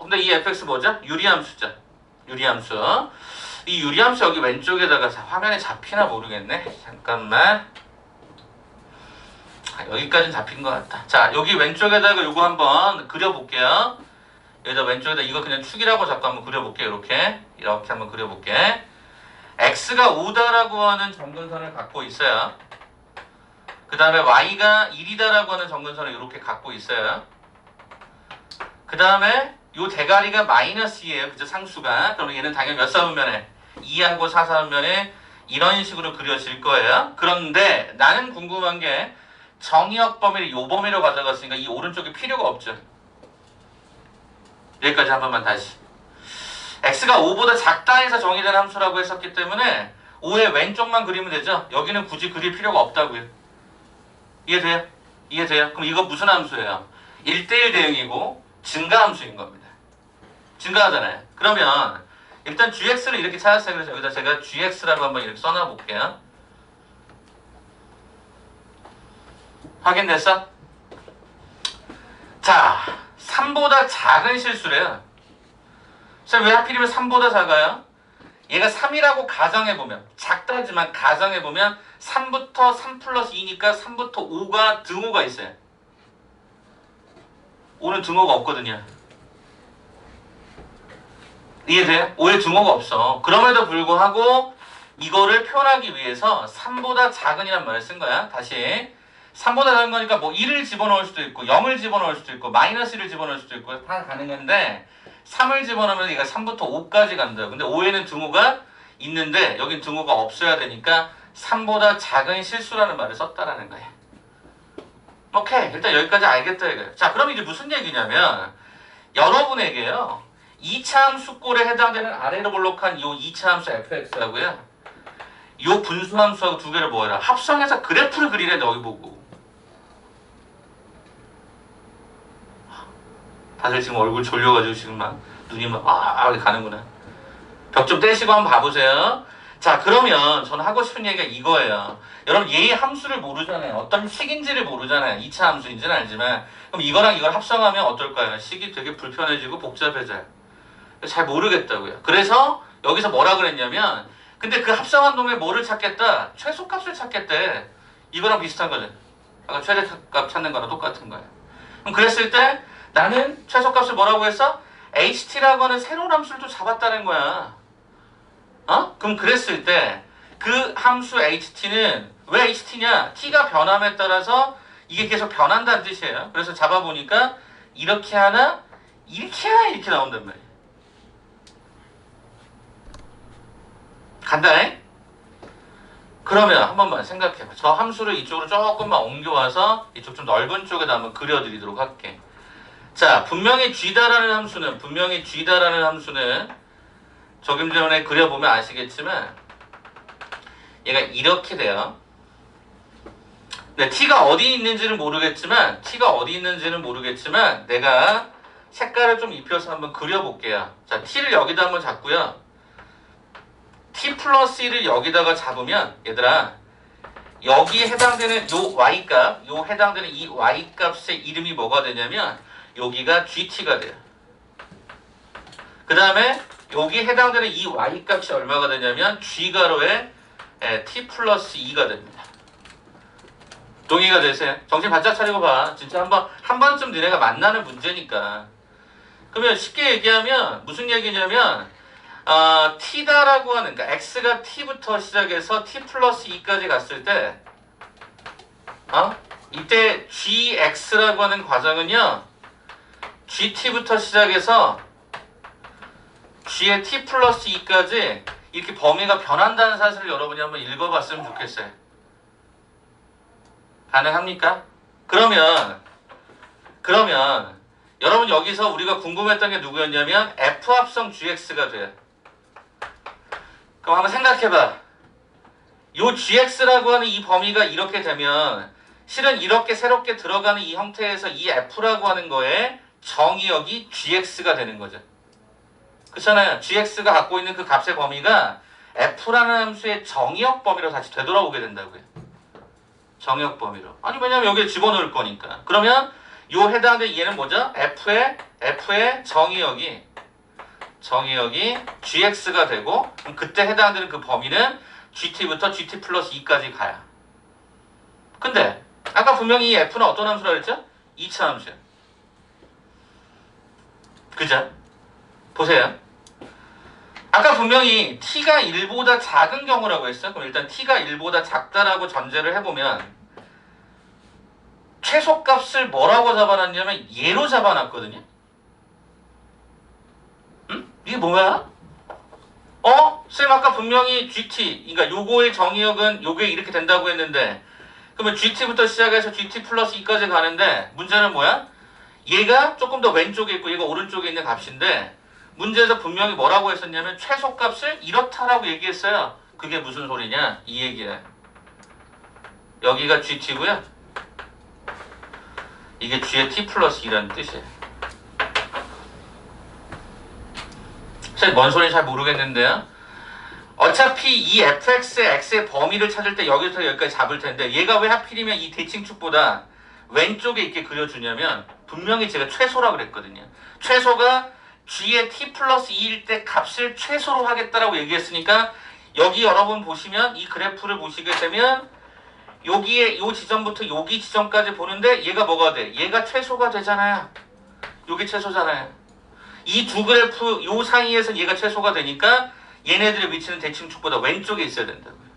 근데 이 fx 뭐죠? 유리함수죠. 유리함수. 이 유리함수 여기 왼쪽에다가 화면에 잡히나 모르겠네. 잠깐만. 여기까지는 잡힌 것 같다. 자, 여기 왼쪽에다가 요거 한번 그려볼게요. 여기다 왼쪽에다 이거 그냥 축이라고 잡고 한번 그려볼게요. 이렇게 한번 그려볼게. x가 5다라고 하는 점근선을 갖고 있어요. 그 다음에 y가 1이다라고 하는 점근선을 이렇게 갖고 있어요. 그 다음에 요 대가리가 마이너스이에요. 그죠? 상수가. 그럼 얘는 당연히 몇 사분면에? 2하고 4사분면에 이런 식으로 그려질 거예요. 그런데 나는 궁금한 게 정의역 범위를 요 범위로 가져갔으니까 이 오른쪽에 필요가 없죠. 여기까지 한 번만 다시. x가 5보다 작다 해서 정의된 함수라고 했었기 때문에 5의 왼쪽만 그리면 되죠. 여기는 굳이 그릴 필요가 없다고요. 이해돼요? 이해돼요? 그럼 이거 무슨 함수예요? 1대1 대응이고 증가함수인 겁니다. 증가하잖아요. 그러면 일단 gx를 이렇게 찾았어요. 그래서 여기다 제가 gx라고 한번 이렇게 써놔 볼게요. 확인됐어? 자, 3보다 작은 실수래요. 왜 하필이면 3보다 작아요? 얘가 3이라고 가정해보면, 작다지만 가정해보면 3부터 3 플러스 2니까 3부터 5가 등호가 있어요. 5는 등호가 없거든요. 이해돼요? 5에 등호가 없어. 그럼에도 불구하고 이거를 표현하기 위해서 3보다 작은이란 말을 쓴 거야. 다시 3보다 작은 거니까 뭐 1을 집어넣을 수도 있고 0을 집어넣을 수도 있고 마이너스 1을 집어넣을 수도 있고 다 가능한데 3을 집어넣으면 얘가 3부터 5까지 간다. 근데 5에는 등호가 있는데 여긴 등호가 없어야 되니까 3보다 작은 실수라는 말을 썼다라는 거야. 오케이. 일단 여기까지 알겠다 이거야. 자, 그럼 이제 무슨 얘기냐면 여러분에게요. 2차 함수꼴에 해당되는 아래로 볼록한 이 2차 함수 fx하고요. 이 분수 함수하고 두 개를 뭐해라? 합성해서 그래프를 그리래 너희 보고. 다들 지금 얼굴 졸려가지고 지금 막 눈이 막 이렇게 가는구나. 벽 좀 떼시고 한번 봐보세요. 자, 그러면 저는 하고 싶은 얘기가 이거예요. 여러분 얘의 함수를 모르잖아요. 어떤 식인지를 모르잖아요. 2차 함수인지는 알지만 그럼 이거랑 이걸 합성하면 어떨까요? 식이 되게 불편해지고 복잡해져요. 잘 모르겠다고요. 그래서 여기서 뭐라 그랬냐면 근데 그 합성한 놈의 뭐를 찾겠다? 최소값을 찾겠대. 이거랑 비슷한 거죠. 아까 최대값 찾는 거랑 똑같은 거예요. 그럼 그랬을 때 나는 최소값을 뭐라고 했어? ht라고 하는 새로운 함수를 또 잡았다는 거야. 그럼 그랬을 때 그 함수 ht는 왜 ht냐? t가 변함에 따라서 이게 계속 변한다는 뜻이에요. 그래서 잡아보니까 이렇게 하나, 이렇게 하나 이렇게 나온단 말이에요. 간단해? 그러면 한 번만 생각해봐. 저 함수를 이쪽으로 조금만 옮겨와서 이쪽 좀 넓은 쪽에다 한번 그려드리도록 할게. 자, 분명히 g다라는 함수는 조금 전에 그려보면 아시겠지만 얘가 이렇게 돼요. 네, t가 어디 있는지는 모르겠지만 내가 색깔을 좀 입혀서 한번 그려볼게요. 자, t를 여기다 한번 잡고요. t 플러스 1을 여기다가 잡으면 얘들아 여기에 해당되는 해당되는 이 y값의 이름이 뭐가 되냐면 여기가 gt가 돼요. 그 다음에 여기에 해당되는 이 y값이 얼마가 되냐면 g가로의 t 플러스 2가 됩니다. 동의가 되세요? 정신 바짝 차리고 봐. 진짜 한 번쯤 너네가 만나는 문제니까. 그러면 쉽게 얘기하면 무슨 얘기냐면 t다라고 하는, 그러니까 x가 t부터 시작해서 t 플러스 2까지 갔을 때 이때 gx라고 하는 과정은요 gt부터 시작해서 g의 t 플러스 2까지 이렇게 범위가 변한다는 사실을 여러분이 한번 읽어봤으면 좋겠어요. 가능합니까? 그러면 여러분 여기서 우리가 궁금했던 게 누구였냐면 f 합성 gx가 돼요. 그럼 한번 생각해봐. 요 gx라고 하는 이 범위가 이렇게 되면 실은 이렇게 새롭게 들어가는 이 형태에서 이 f라고 하는 거에 정의역이 gx가 되는 거죠. 그렇잖아요. gx가 갖고 있는 그 값의 범위가 f라는 함수의 정의역 범위로 다시 되돌아오게 된다고요. 정의역 범위로. 아니 왜냐면 여기에 집어넣을 거니까. 그러면 요 해당된 얘는 뭐죠? f의 정의역이 gx가 되고 그럼 그때 해당되는 그 범위는 gt부터 gt 플러스 2까지 가요. 근데 아까 분명히 이 f는 어떤 함수라 그랬죠? 2차 함수요. 그죠? 보세요. 아까 분명히 t가 1보다 작은 경우라고 했어요. 그럼 일단 t가 1보다 작다라고 전제를 해보면 최소값을 뭐라고 잡아놨냐면 얘로 잡아놨거든요. 이게 뭐야? 쌤 아까 분명히 GT, 그러니까 요거의 정의역은 요게 이렇게 된다고 했는데 그러면 GT부터 시작해서 GT 플러스 2까지 가는데 문제는 뭐야? 얘가 조금 더 왼쪽에 있고 얘가 오른쪽에 있는 값인데 문제에서 분명히 뭐라고 했었냐면 최소값을 이렇다라고 얘기했어요. 그게 무슨 소리냐? 이 얘기야. 여기가 GT고요. 이게 G의 T 플러스 2라는 뜻이에요. 사실 뭔 소리인지 잘 모르겠는데요. 어차피 이 fx의 x의 범위를 찾을 때 여기서 여기까지 잡을 텐데 얘가 왜 하필이면 이 대칭축보다 왼쪽에 있게 그려주냐면 분명히 제가 최소라고 그랬거든요. 최소가 g의 t 플러스 2일 때 값을 최소로 하겠다라고 얘기했으니까 여기 여러분 보시면 이 그래프를 보시게 되면 여기에 요 지점부터 여기 지점까지 보는데 얘가 뭐가 돼? 얘가 최소가 되잖아요. 요게 최소잖아요. 이 두 그래프 요 사이에서 얘가 최소가 되니까 얘네들의 위치는 대칭축보다 왼쪽에 있어야 된다고요.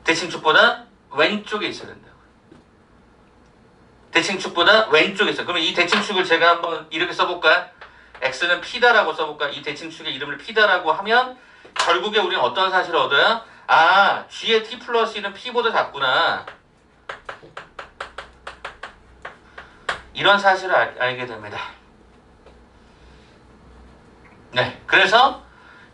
대칭축보다 왼쪽에 있어야 된다고요. 대칭축보다 왼쪽에 있어요. 그러면 이 대칭축을 제가 한번 이렇게 써볼까요? x는 p다라고 써볼까요? 이 대칭축의 이름을 p다라고 하면 결국에 우리는 어떤 사실을 얻어요? 아, g의 t 플러스 1은 p보다 작구나. 이런 사실을 알게 됩니다. 네, 그래서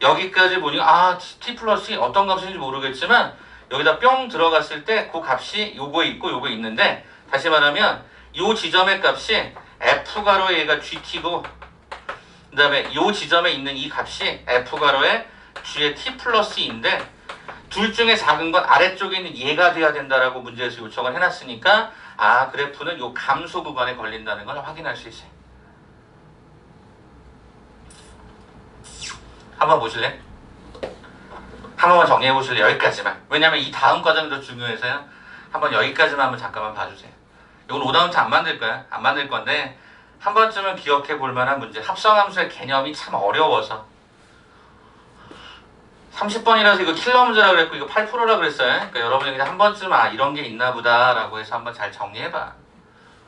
여기까지 보니까 아, t 플러스 2 어떤 값인지 모르겠지만 여기다 뿅 들어갔을 때 그 값이 요거 있고 요거 있는데 다시 말하면 요 지점의 값이 f가로의 얘가 gt고 그 다음에 요 지점에 있는 이 값이 f가로의 g의 t 플러스 2인데 둘 중에 작은 건 아래쪽에 있는 얘가 돼야 된다라고 문제에서 요청을 해놨으니까 아, 그래프는 요 감소 구간에 걸린다는 걸 확인할 수 있어요. 한번 보실래요? 한 번만 정리해 보실래요? 여기까지만. 왜냐면 이 다음 과정이 더 중요해서요. 한번 여기까지만 한번 잠깐만 봐주세요. 이건 오다운트 안 만들 거야. 안 만들 건데 한 번쯤은 기억해 볼 만한 문제. 합성함수의 개념이 참 어려워서 30번이라서 이거 킬러 문제라 그랬고 이거 8%라 그랬어요. 그러니까 여러분이 그냥 한 번쯤 아 이런 게 있나 보다 라고 해서 한번 잘 정리해봐.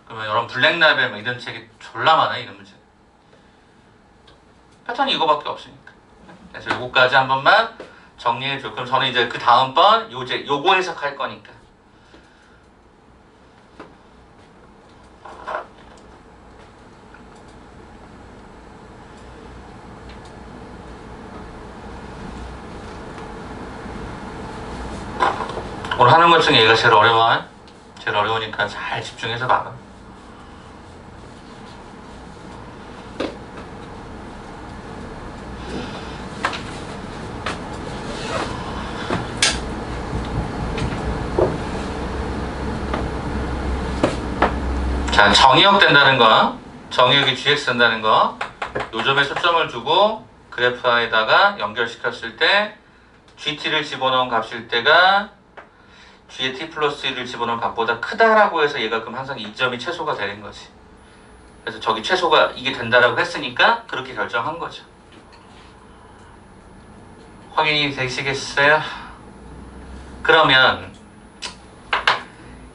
그러면 여러분 블랙라벨 뭐 이런 책이 졸라 많아요. 이런 문제. 패턴이 이거밖에 없으니까. 그래서 요거까지 한 번만 정리해줘. 그럼 저는 이제 그 다음번 요거 해석할 거니까. 오늘 하는 것 중에 얘가 제일 어려워요. 제일 어려우니까 잘 집중해서 봐봐. 자, 정의역 된다는 거, 정의역이 gx 된다는 거, 요점에 초점을 두고 그래프에다가 연결시켰을 때 gt를 집어넣은 값일 때가 g의 t 플러스 1을 집어넣은 값보다 크다라고 해서 얘가 그럼 항상 이 점이 최소가 되는 거지. 그래서 저기 최소가 이게 된다라고 했으니까 그렇게 결정한 거죠. 확인이 되시겠어요? 그러면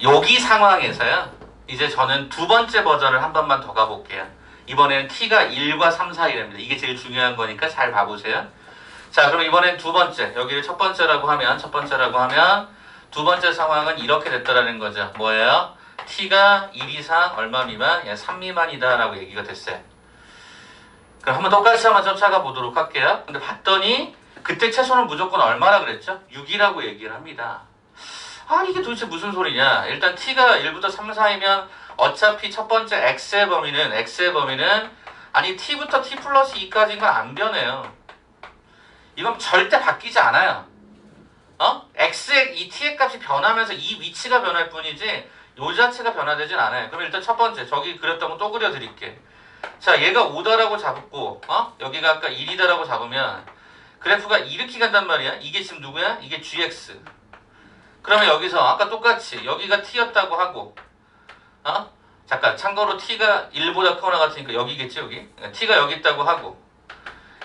여기 상황에서요. 이제 저는 두 번째 버전을 한 번만 더 가볼게요. 이번에는 t가 1과 3 사이랍니다. 이게 제일 중요한 거니까 잘 봐보세요. 자, 그럼 이번엔 두 번째. 여기를 첫 번째라고 하면 두 번째 상황은 이렇게 됐다라는 거죠. 뭐예요? t가 1 이상 얼마 미만? 3 미만이다 라고 얘기가 됐어요. 그럼 한번 똑같이 한번 쫓아가 보도록 할게요. 근데 봤더니 그때 최소는 무조건 얼마라 그랬죠? 6이라고 얘기를 합니다. 아니 이게 도대체 무슨 소리냐. 일단 t가 1부터 3 사이면 어차피 첫 번째 x의 범위는 아니 t부터 t 플러스 2까지는 안 변해요. 이건 절대 바뀌지 않아요. x의 이 t의 값이 변하면서 이 위치가 변할 뿐이지 요 자체가 변화되진 않아요. 그럼 일단 첫 번째 저기 그렸던 거 또 그려드릴게. 자, 얘가 5다라고 잡고 여기가 아까 1이다라고 잡으면 그래프가 이렇게 간단 말이야. 이게 지금 누구야? 이게 gx. 그러면 여기서 아까 똑같이 여기가 t였다고 하고 잠깐 참고로 t가 1보다 크거나 같으니까 여기겠지 여기. t가 여기 있다고 하고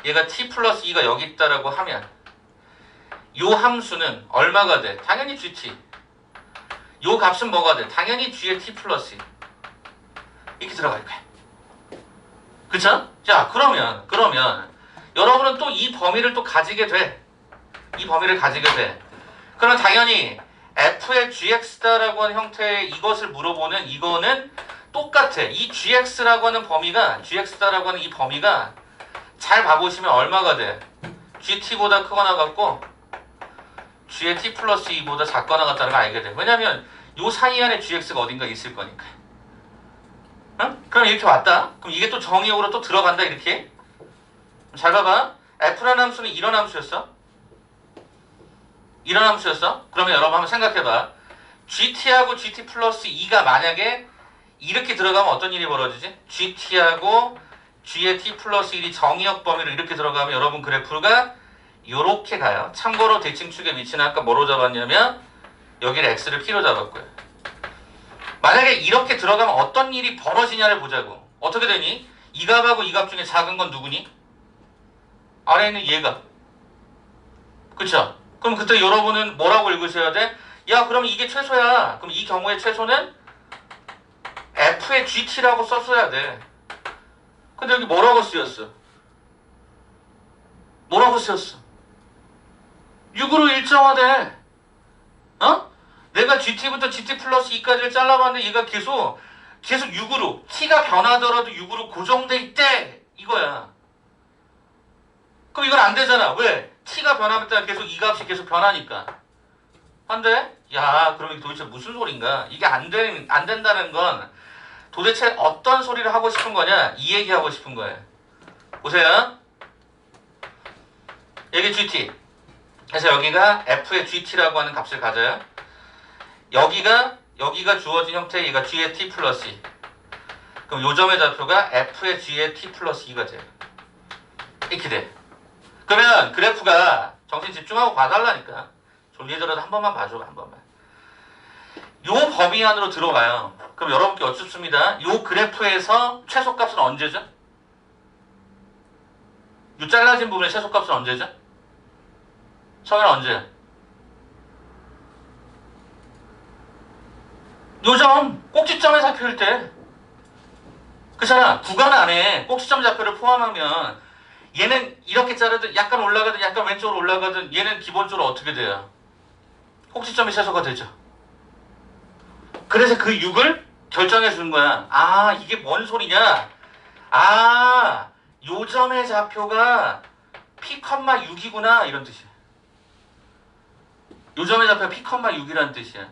얘가 t 플러스 2가 여기 있다라고 하면 요 함수는 얼마가 돼? 당연히 gt. 요 값은 뭐가 돼? 당연히 g의 t 플러스 2. 이렇게 들어갈 거야. 그쵸? 자, 그러면 여러분은 또 이 범위를 또 가지게 돼. 이 범위를 가지게 돼. 그러면 당연히 f의 gx다라고 하는 형태의 이것을 물어보는 이거는 똑같아. 이 gx라고 하는 범위가 gx다라고 하는 이 범위가 잘 봐보시면 얼마가 돼? gt보다 크거나 같고 g의 t 플러스 2보다 작거나 같다는 걸 알게 돼. 왜냐면 요 사이 안에 gx가 어딘가 있을 거니까. 그럼 이렇게 왔다. 그럼 이게 또 정의역으로 또 들어간다 이렇게. 잘 봐봐. f라는 함수는 이런 함수였어. 그러면 여러분 한번 생각해봐. gt하고 gt 플러스 2가 만약에 이렇게 들어가면 어떤 일이 벌어지지? gt하고 g의 t 플러스 1이 정의역 범위로 이렇게 들어가면 여러분 그래프가 요렇게 가요. 참고로 대칭축의 위치는 아까 뭐로 잡았냐면 여기를 x를 p로 잡았고요. 만약에 이렇게 들어가면 어떤 일이 벌어지냐를 보자고. 어떻게 되니? 이 값하고 이 값 중에 작은 건 누구니? 아래에 있는 얘가. 그쵸? 그럼 그때 여러분은 뭐라고 읽으셔야 돼? 야, 그럼 이게 최소야. 그럼 이 경우에 최소는 f의 gt라고 썼어야 돼. 근데 여기 뭐라고 쓰였어? 뭐라고 쓰였어? 6으로 일정화돼. 어? 내가 gt부터 gt 플러스 2까지를 잘라봤는데 얘가 계속 6으로 t가 변하더라도 6으로 고정돼 있대. 이거야. 그럼 이건 안 되잖아. 왜? t가 변하면 따라 계속 이 값이 계속 변하니까. 안 돼? 야, 그럼 이게 도대체 무슨 소린가? 이게 안 된다는 건 도대체 어떤 소리를 하고 싶은 거냐? 이 얘기 하고 싶은 거예요. 보세요. 여기 GT. 그래서 여기가 F의 GT라고 하는 값을 가져요. 여기가 주어진 형태의 얘가 G의 T 플러스 2. 그럼 요점의 좌표가 F의 G의 T 플러스 2가 돼요. 이렇게 돼. 그러면 그래프가 정신 집중하고 봐달라니까. 졸리더라도 한 번만 봐줘, 한 번만. 요 범위 안으로 들어가요. 그럼 여러분께 여쭙습니다. 요 그래프에서 최소값은 언제죠? 요 잘라진 부분의 최소값은 언제죠? 처음에는 언제? 요점 꼭지점의 좌표일 때. 그렇잖아. 구간 안에 꼭지점 좌표를 포함하면 얘는 이렇게 자르든 약간 올라가든 약간 왼쪽으로 올라가든 얘는 기본적으로 어떻게 돼요? 꼭지점이 최소가 되죠. 그래서 그 6을 결정해 주는 거야. 아, 이게 뭔 소리냐? 아, 요점의 좌표가 p,6이구나 이런 뜻이야. 요점의 좌표가 p,6이라는 뜻이야.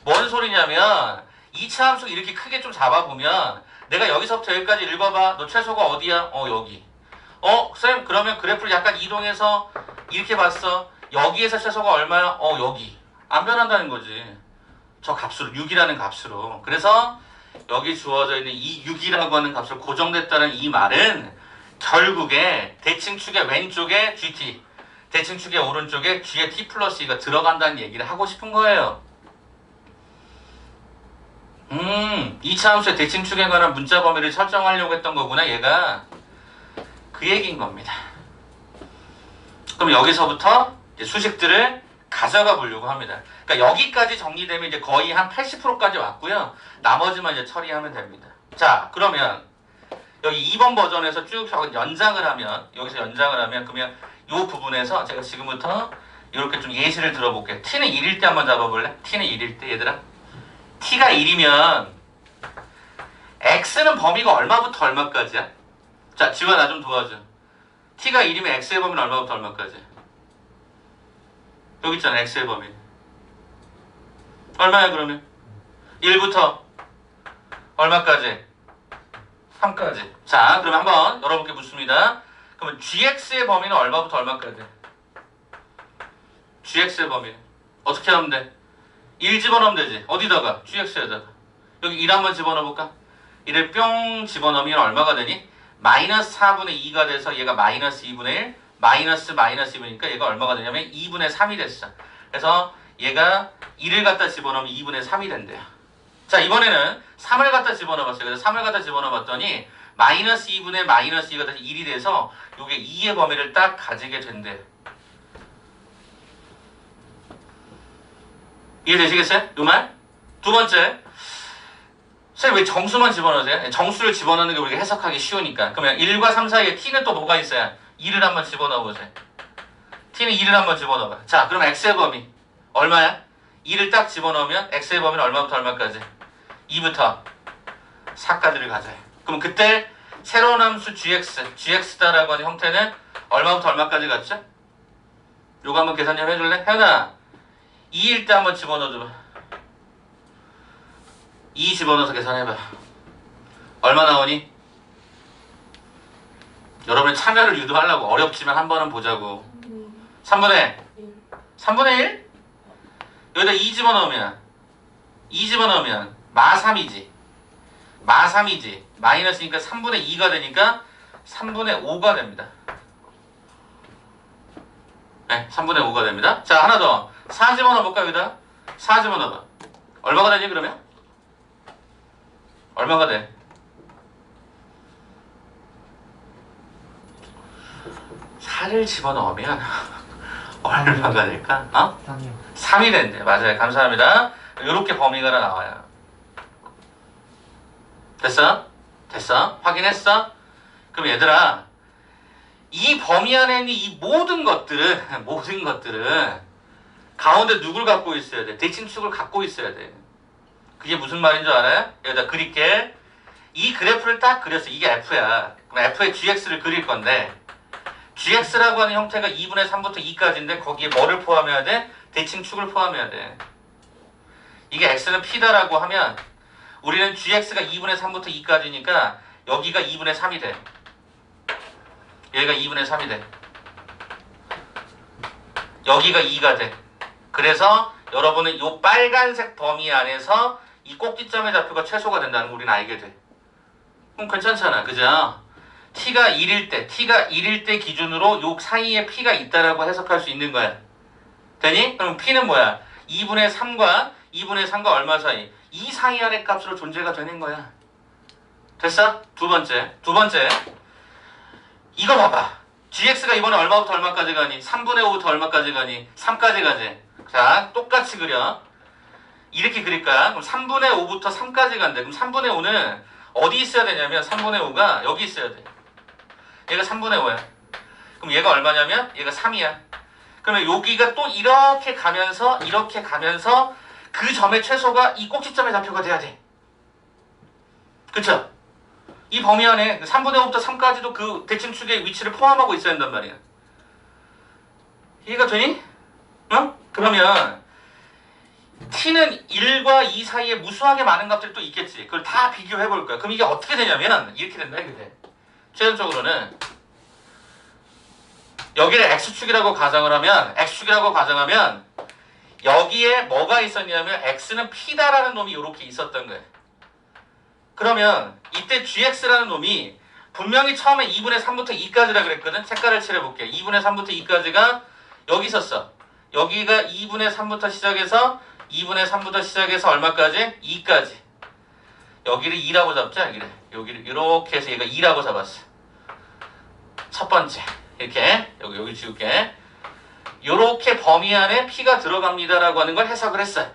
뭔 소리냐면 2차 함수 이렇게 크게 좀 잡아보면 내가 여기서부터 여기까지 읽어봐. 너 최소가 어디야? 여기. 쌤, 그러면 그래프를 약간 이동해서 이렇게 봤어. 여기에서 최소가 얼마야? 여기. 안 변한다는 거지. 저 값으로, 6이라는 값으로. 그래서 여기 주어져 있는 이 6이라고 하는 값으로 고정됐다는 이 말은 결국에 대칭축의 왼쪽에 GT, 대칭축의 오른쪽에 G의 T 플러스 2가 들어간다는 얘기를 하고 싶은 거예요. 2차 함수의 대칭축에 관한 문자 범위를 설정하려고 했던 거구나, 얘가. 그 얘기인 겁니다. 그럼 여기서부터 이제 수식들을 가져가 보려고 합니다. 그러니까 여기까지 정리되면 이제 거의 한 80%까지 왔고요. 나머지만 이제 처리하면 됩니다. 자, 그러면 여기 2번 버전에서 쭉 연장을 하면, 여기서 연장을 하면, 그러면 이 부분에서 제가 지금부터 이렇게 좀 예시를 들어볼게요. t는 1일 때 한번 잡아볼래? t는 1일 때, 얘들아. t가 1이면 x는 범위가 얼마부터 얼마까지야? 자, 지우야, 나 좀 도와줘. t가 1이면 x의 범위는 얼마부터 얼마까지야? 여기 있잖아, x의 범위. 얼마야, 그러면? 1부터 얼마까지? 3까지. 자, 그러면 한번 여러분께 묻습니다. 그러면 gx의 범위는 얼마부터 얼마까지? gx의 범위는 어떻게 하면 돼? 1 집어넣으면 되지. 어디다가? gx에다가. 여기 1 한번 집어넣어볼까? 1을 뿅 집어넣으면 얼마가 되니? 마이너스 4분의 2가 돼서 얘가 마이너스 2분의 1, 마이너스 2분이니까 얘가 얼마가 되냐면 2분의 3이 됐어. 그래서 얘가 1을 갖다 집어넣으면 2분의 3이 된대요. 자, 이번에는 3을 갖다 집어넣어봤어요. 그래서 3을 갖다 집어넣어봤더니 마이너스 2분의 마이너스 2가 돼서 1이 돼서 이게 2의 범위를 딱 가지게 된대요. 이해되시겠어요? 이 말? 두 번째, 선생님 왜 정수만 집어넣으세요? 정수를 집어넣는 게 우리가 해석하기 쉬우니까. 그러면 1과 3 사이에 t는 또 뭐가 있어요? 2를 한번 집어넣어보세요. t는 2를 한번 집어넣어봐. 자, 그럼 x의 범위 얼마야? 2를 딱 집어넣으면 x의 범위는 얼마부터 얼마까지? 2부터 4까지를 가져요. 그럼 그때 새로운 함수 gx다라고 하는 형태는 얼마부터 얼마까지 갔죠? 요거 한번 계산 좀 해줄래? 혜연아, 2일 때 한번 집어넣어줘봐. 2 집어넣어서 계산해봐. 얼마 나오니? 여러분의 참여를 유도하려고. 어렵지만 한 번은 보자고. 3분의 1? 여기다 2 집어넣으면 마 3이지. 마이너스니까 3분의 2가 되니까 3분의 5가 됩니다. 네, 3분의 5가 됩니다. 자, 하나 더. 4 집어넣어볼까, 여기다? 4 집어넣어봐. 얼마가 되지, 그러면? 얼마가 돼? 4를 집어넣으면 얼마가 될까? 어? 3이요. 3이 된대. 맞아요. 감사합니다. 이렇게 범위가 하나 나와요. 됐어? 됐어? 확인했어? 그럼 얘들아, 이 범위 안에 있는 이 모든 것들은 가운데 누굴 갖고 있어야 돼? 대칭축을 갖고 있어야 돼. 그게 무슨 말인 줄 알아요? 여기다 그릴게. 이 그래프를 딱 그렸어. 이게 F야. 그럼 F의 GX를 그릴 건데, GX라고 하는 형태가 2분의 3부터 2까지인데 거기에 뭐를 포함해야 돼? 대칭축을 포함해야 돼. 이게 X는 P다라고 하면 우리는 GX가 2분의 3부터 2까지니까 여기가 2분의 3이 돼. 여기가 2분의 3이 돼. 여기가 2가 돼. 그래서 여러분은 이 빨간색 범위 안에서 이 꼭지점의 좌표가 최소가 된다는 걸 우리는 알게 돼. 그럼 괜찮잖아. 그죠? t가 1일 때 기준으로 요 사이에 p가 있다라고 해석할 수 있는 거야. 되니? 그럼 p는 뭐야? 2분의 3과 얼마 사이? 이 사이 안의 값으로 존재가 되는 거야. 됐어? 두 번째. 이거 봐봐. gx가 이번에 얼마부터 얼마까지 가니? 3분의 5부터 얼마까지 가니? 3까지 가지. 자, 똑같이 그려. 이렇게 그릴 거야. 그럼 3분의 5부터 3까지 간대. 그럼 3분의 5는 어디 있어야 되냐면 3분의 5가 여기 있어야 돼. 얘가 3분의 5야. 그럼 얘가 얼마냐면 얘가 3이야. 그러면 여기가 또 이렇게 가면서 그 점의 최소가 이 꼭지점의 좌표가 돼야 돼. 그쵸? 이 범위 안에 3분의 5부터 3까지도 그 대칭축의 위치를 포함하고 있어야 한단 말이야. 이해가 되니? 어? 그러면 t는 1과 2 사이에 무수하게 많은 값들이 또 있겠지. 그걸 다 비교해 볼 거야. 그럼 이게 어떻게 되냐면 이렇게 된다. 이렇게 돼. 최종적으로는 여기를 x축이라고 가정하면 여기에 뭐가 있었냐면 x는 p다라는 놈이 이렇게 있었던 거예요. 그러면 이때 gx라는 놈이 분명히 처음에 2분의 3부터 2까지라 그랬거든. 색깔을 칠해볼게. 2분의 3부터 2까지가 여기 있었어. 여기가 2분의 3부터 시작해서 얼마까지? 2까지. 여기를 2라고 잡자. 여기를 이렇게 해서 얘가 2라고 잡았어. 첫 번째. 이렇게 여기 지울게. 요렇게 범위 안에 p가 들어갑니다라고 하는 걸 해석을 했어요.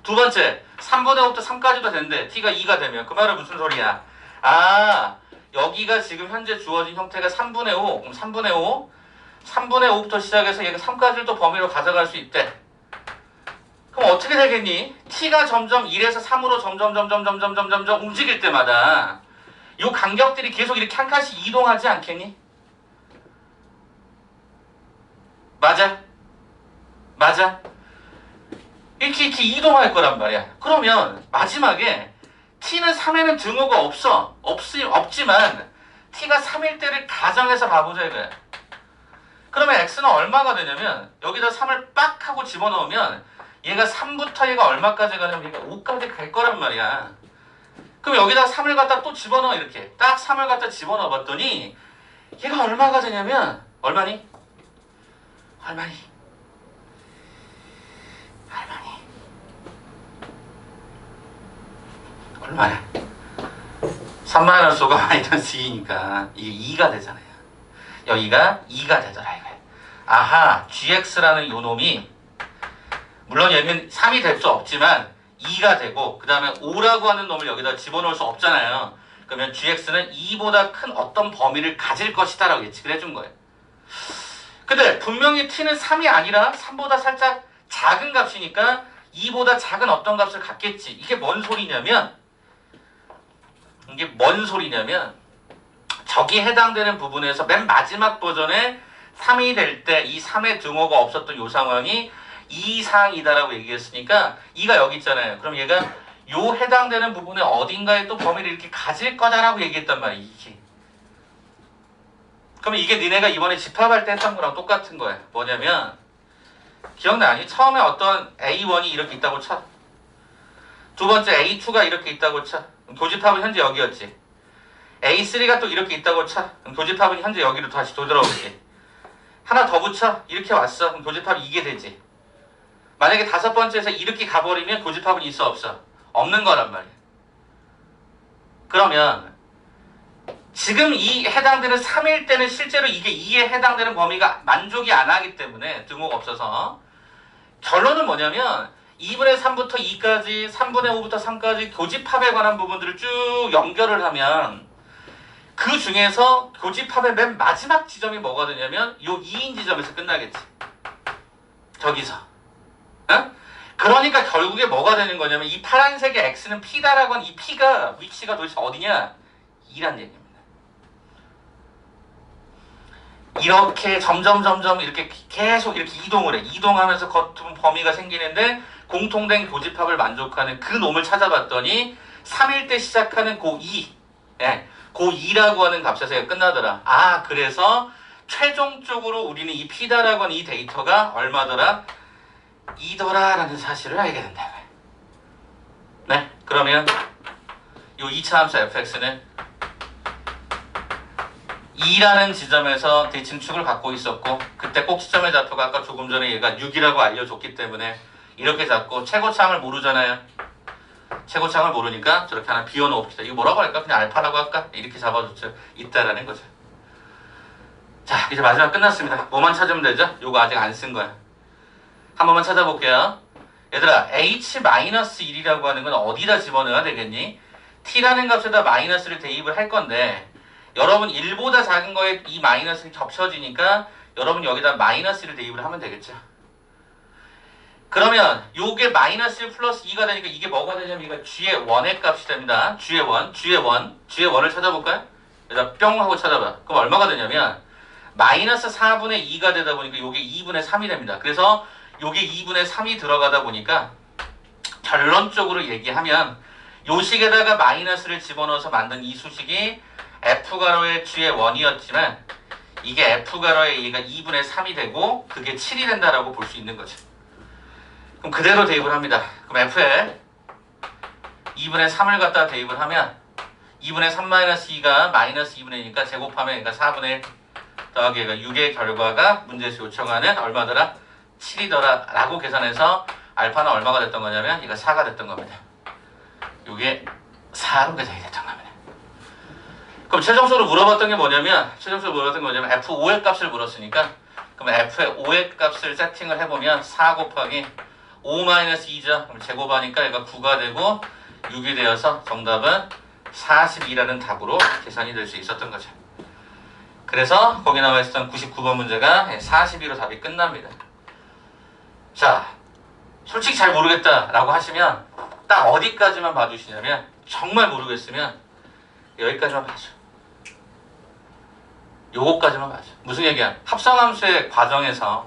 두 번째, 3분의 5부터 3까지도 되는데 t가 2가 되면 그 말은 무슨 소리야? 아, 여기가 지금 현재 주어진 형태가 3분의 5. 그럼 3분의 5부터 시작해서 얘가 3까지를 또 범위로 가져갈 수 있대. 그럼 어떻게 되겠니? t가 점점 1에서 3으로 점점 움직일 때마다 이 간격들이 계속 이렇게 한 칸씩 이동하지 않겠니? 맞아. 이렇게 이동할 거란 말이야. 그러면 마지막에 t는 3에는 등호가 없지만 t가 3일 때를 가정해서 봐보자 이거야. 그러면 x는 얼마가 되냐면 여기다 3을 빡 하고 집어넣으면 얘가 3부터 얘가 얼마까지 가냐면 얘가 5까지 갈 거란 말이야. 그럼 여기다 3을 갖다 또 집어넣어. 이렇게 딱 3을 갖다 집어넣어 봤더니 얘가 얼마가 되냐면 얼마니? 얼마야? 3마이너스 5가 마이너스 2니까 이게 2가 되잖아요. 여기가 2가 되더라 이거야. 아하, gx라는 요 놈이 물론 얘는 3이 될 수 없지만 2가 되고 그 다음에 5라고 하는 놈을 여기다 집어넣을 수 없잖아요. 그러면 gx는 2보다 큰 어떤 범위를 가질 것이다 라고 예측을 해준 거예요. 근데 분명히 t는 3이 아니라 3보다 살짝 작은 값이니까 2보다 작은 어떤 값을 갖겠지. 이게 뭔 소리냐면 저기 해당되는 부분에서 맨 마지막 버전에 3이 될 때 이 3의 등호가 없었던 이 상황이 2 이상이다라고 얘기했으니까 2가 여기 있잖아요. 그럼 얘가 요 해당되는 부분에 어딘가에 또 범위를 이렇게 가질 거다라고 얘기했단 말이야. 이게. 그러면 이게 니네가 이번에 집합할 때 했던 거랑 똑같은 거야. 뭐냐면 기억나니? 처음에 어떤 A1이 이렇게 있다고 쳐. 두 번째 A2가 이렇게 있다고 쳐. 교집합은 현재 여기였지. A3가 또 이렇게 있다고 쳐. 그럼 교집합은 현재 여기로 다시 되돌아오지. 하나 더 붙여. 이렇게 왔어. 그럼 교집합이 이게 되지. 만약에 다섯 번째에서 이렇게 가버리면 교집합은 있어 없어? 없는 거란 말이야. 그러면 지금 이 해당되는 3일 때는 실제로 이게 2에 해당되는 범위가 만족이 안 하기 때문에 등호가 없어서 결론은 뭐냐면 2분의 3부터 2까지 3분의 5부터 3까지 교집합에 관한 부분들을 쭉 연결을 하면 그 중에서 교집합의 맨 마지막 지점이 뭐가 되냐면 요 2인 지점에서 끝나겠지. 저기서. 어? 그러니까 결국에 뭐가 되는 거냐면 이 파란색의 X는 P다라고 하는 이 P가 위치가 도대체 어디냐? 2란 얘기입니다. 이렇게 점점 이렇게 계속 이렇게 이동을 해. 이동하면서 겉은 범위가 생기는데 공통된 교집합을 만족하는 그 놈을 찾아봤더니 3일 때 시작하는 고 2. 예, 고 2라고 하는 값에서 끝나더라. 아, 그래서 최종적으로 우리는 이 P다라고 하는 이 데이터가 얼마더라? 2더라라는 사실을 알게 된다. 네, 그러면 이 2차 함수 fx는 2라는 지점에서 대칭축을 갖고 있었고 그때 꼭지점의 좌표가 아까 조금 전에 얘가 6이라고 알려줬기 때문에 이렇게 잡고 최고창을 모르잖아요. 최고창을 모르니까 저렇게 하나 비워놓읍시다. 이거 뭐라고 할까? 그냥 알파라고 할까? 이렇게 잡아줬죠. 있다라는 거죠. 자, 이제 마지막 끝났습니다. 뭐만 찾으면 되죠? 요거 아직 안 쓴 거야. 한 번만 찾아볼게요. 얘들아, h-1이라고 하는 건 어디다 집어넣어야 되겠니? t라는 값에다 마이너스를 대입을 할 건데 여러분 1보다 작은 거에 이 마이너스를 겹쳐지니까 여러분 여기다 마이너스를 대입을 하면 되겠죠. 그러면 요게 마이너스 플러스 2가 되니까 이게 뭐가 되냐면 이거 g의 1의 값이 됩니다. g의 1을 찾아볼까요? 여기다 뿅 하고 찾아봐. 그럼 얼마가 되냐면 마이너스 4분의 2가 되다 보니까 요게 2분의 3이 됩니다. 그래서 요게 2분의 3이 들어가다 보니까 결론적으로 얘기하면 요 식에다가 마이너스를 집어넣어서 만든 이 수식이 f가로의 g의 1이었지만 이게 f가로의 얘가 2분의 3이 되고 그게 7이 된다라고 볼 수 있는 거죠. 그럼 그대로 대입을 합니다. 그럼 f에 2분의 3을 갖다 대입을 하면 2분의 3 마이너스 2가 마이너스 2분의 2니까 제곱하면 얘가 4분의 1 더하기 얘가 6의 결과가 문제에서 요청하는 얼마더라? 7이더라 라고 계산해서 알파는 얼마가 됐던 거냐면 얘가 4가 됐던 겁니다. 이게 4로 계산이 됐던 겁니다. 그럼 최종적으로 물어봤던 게 뭐냐면 f5의 값을 물었으니까 그럼 f의 5의 값을 세팅을 해보면 4 곱하기 5-2죠. 그럼 제곱하니까 얘가 9가 되고 6이 되어서 정답은 42라는 답으로 계산이 될 수 있었던 거죠. 그래서 거기 나와 있었던 99번 문제가 42로 답이 끝납니다. 자, 솔직히 잘 모르겠다라고 하시면 딱 어디까지만 봐주시냐면 정말 모르겠으면 여기까지만 봐줘. 요거까지만 봐줘. 무슨 얘기야? 합성함수의 과정에서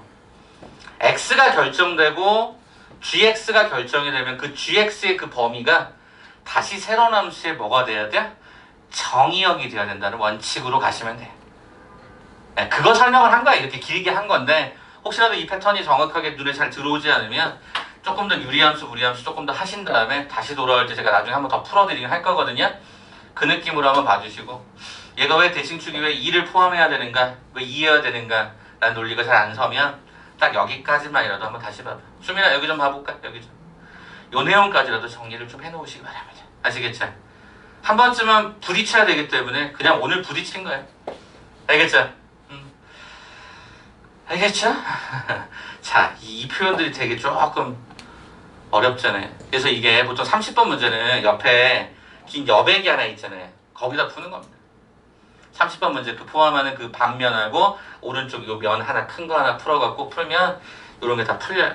x가 결정되고 gx가 결정이 되면 그 gx의 그 범위가 다시 새로운 함수에 뭐가 돼야 돼? 정의역이 돼야 된다는 원칙으로 가시면 돼요. 네, 그거 설명을 한 거야. 이렇게 길게 한 건데 혹시라도 이 패턴이 정확하게 눈에 잘 들어오지 않으면 조금 더 유리함수, 무리함수 조금 더 하신 다음에 다시 돌아올 때 제가 나중에 한번 더 풀어드리긴 할 거거든요. 그 느낌으로 한번 봐주시고 얘가 왜 대칭축이 왜 2를 포함해야 되는가? 왜 2여야 되는가? 라는 논리가 잘 안 서면 딱 여기까지만이라도 한번 다시 봐봐. 수민아 여기 좀 봐볼까? 여기 좀. 요 내용까지라도 정리를 좀 해놓으시기 바랍니다. 아시겠죠? 한 번쯤은 부딪혀야 되기 때문에 그냥 오늘 부딪힌 거예요. 알겠죠? 알겠죠? 자, 이 표현들이 되게 조금 어렵잖아요. 그래서 이게 보통 30번 문제는 옆에 긴 여백이 하나 있잖아요. 거기다 푸는 겁니다. 30번 문제 그 포함하는 그 반면하고 오른쪽 요 면 하나 큰 거 하나 풀어갖고 풀면 이런 게 다 풀려요.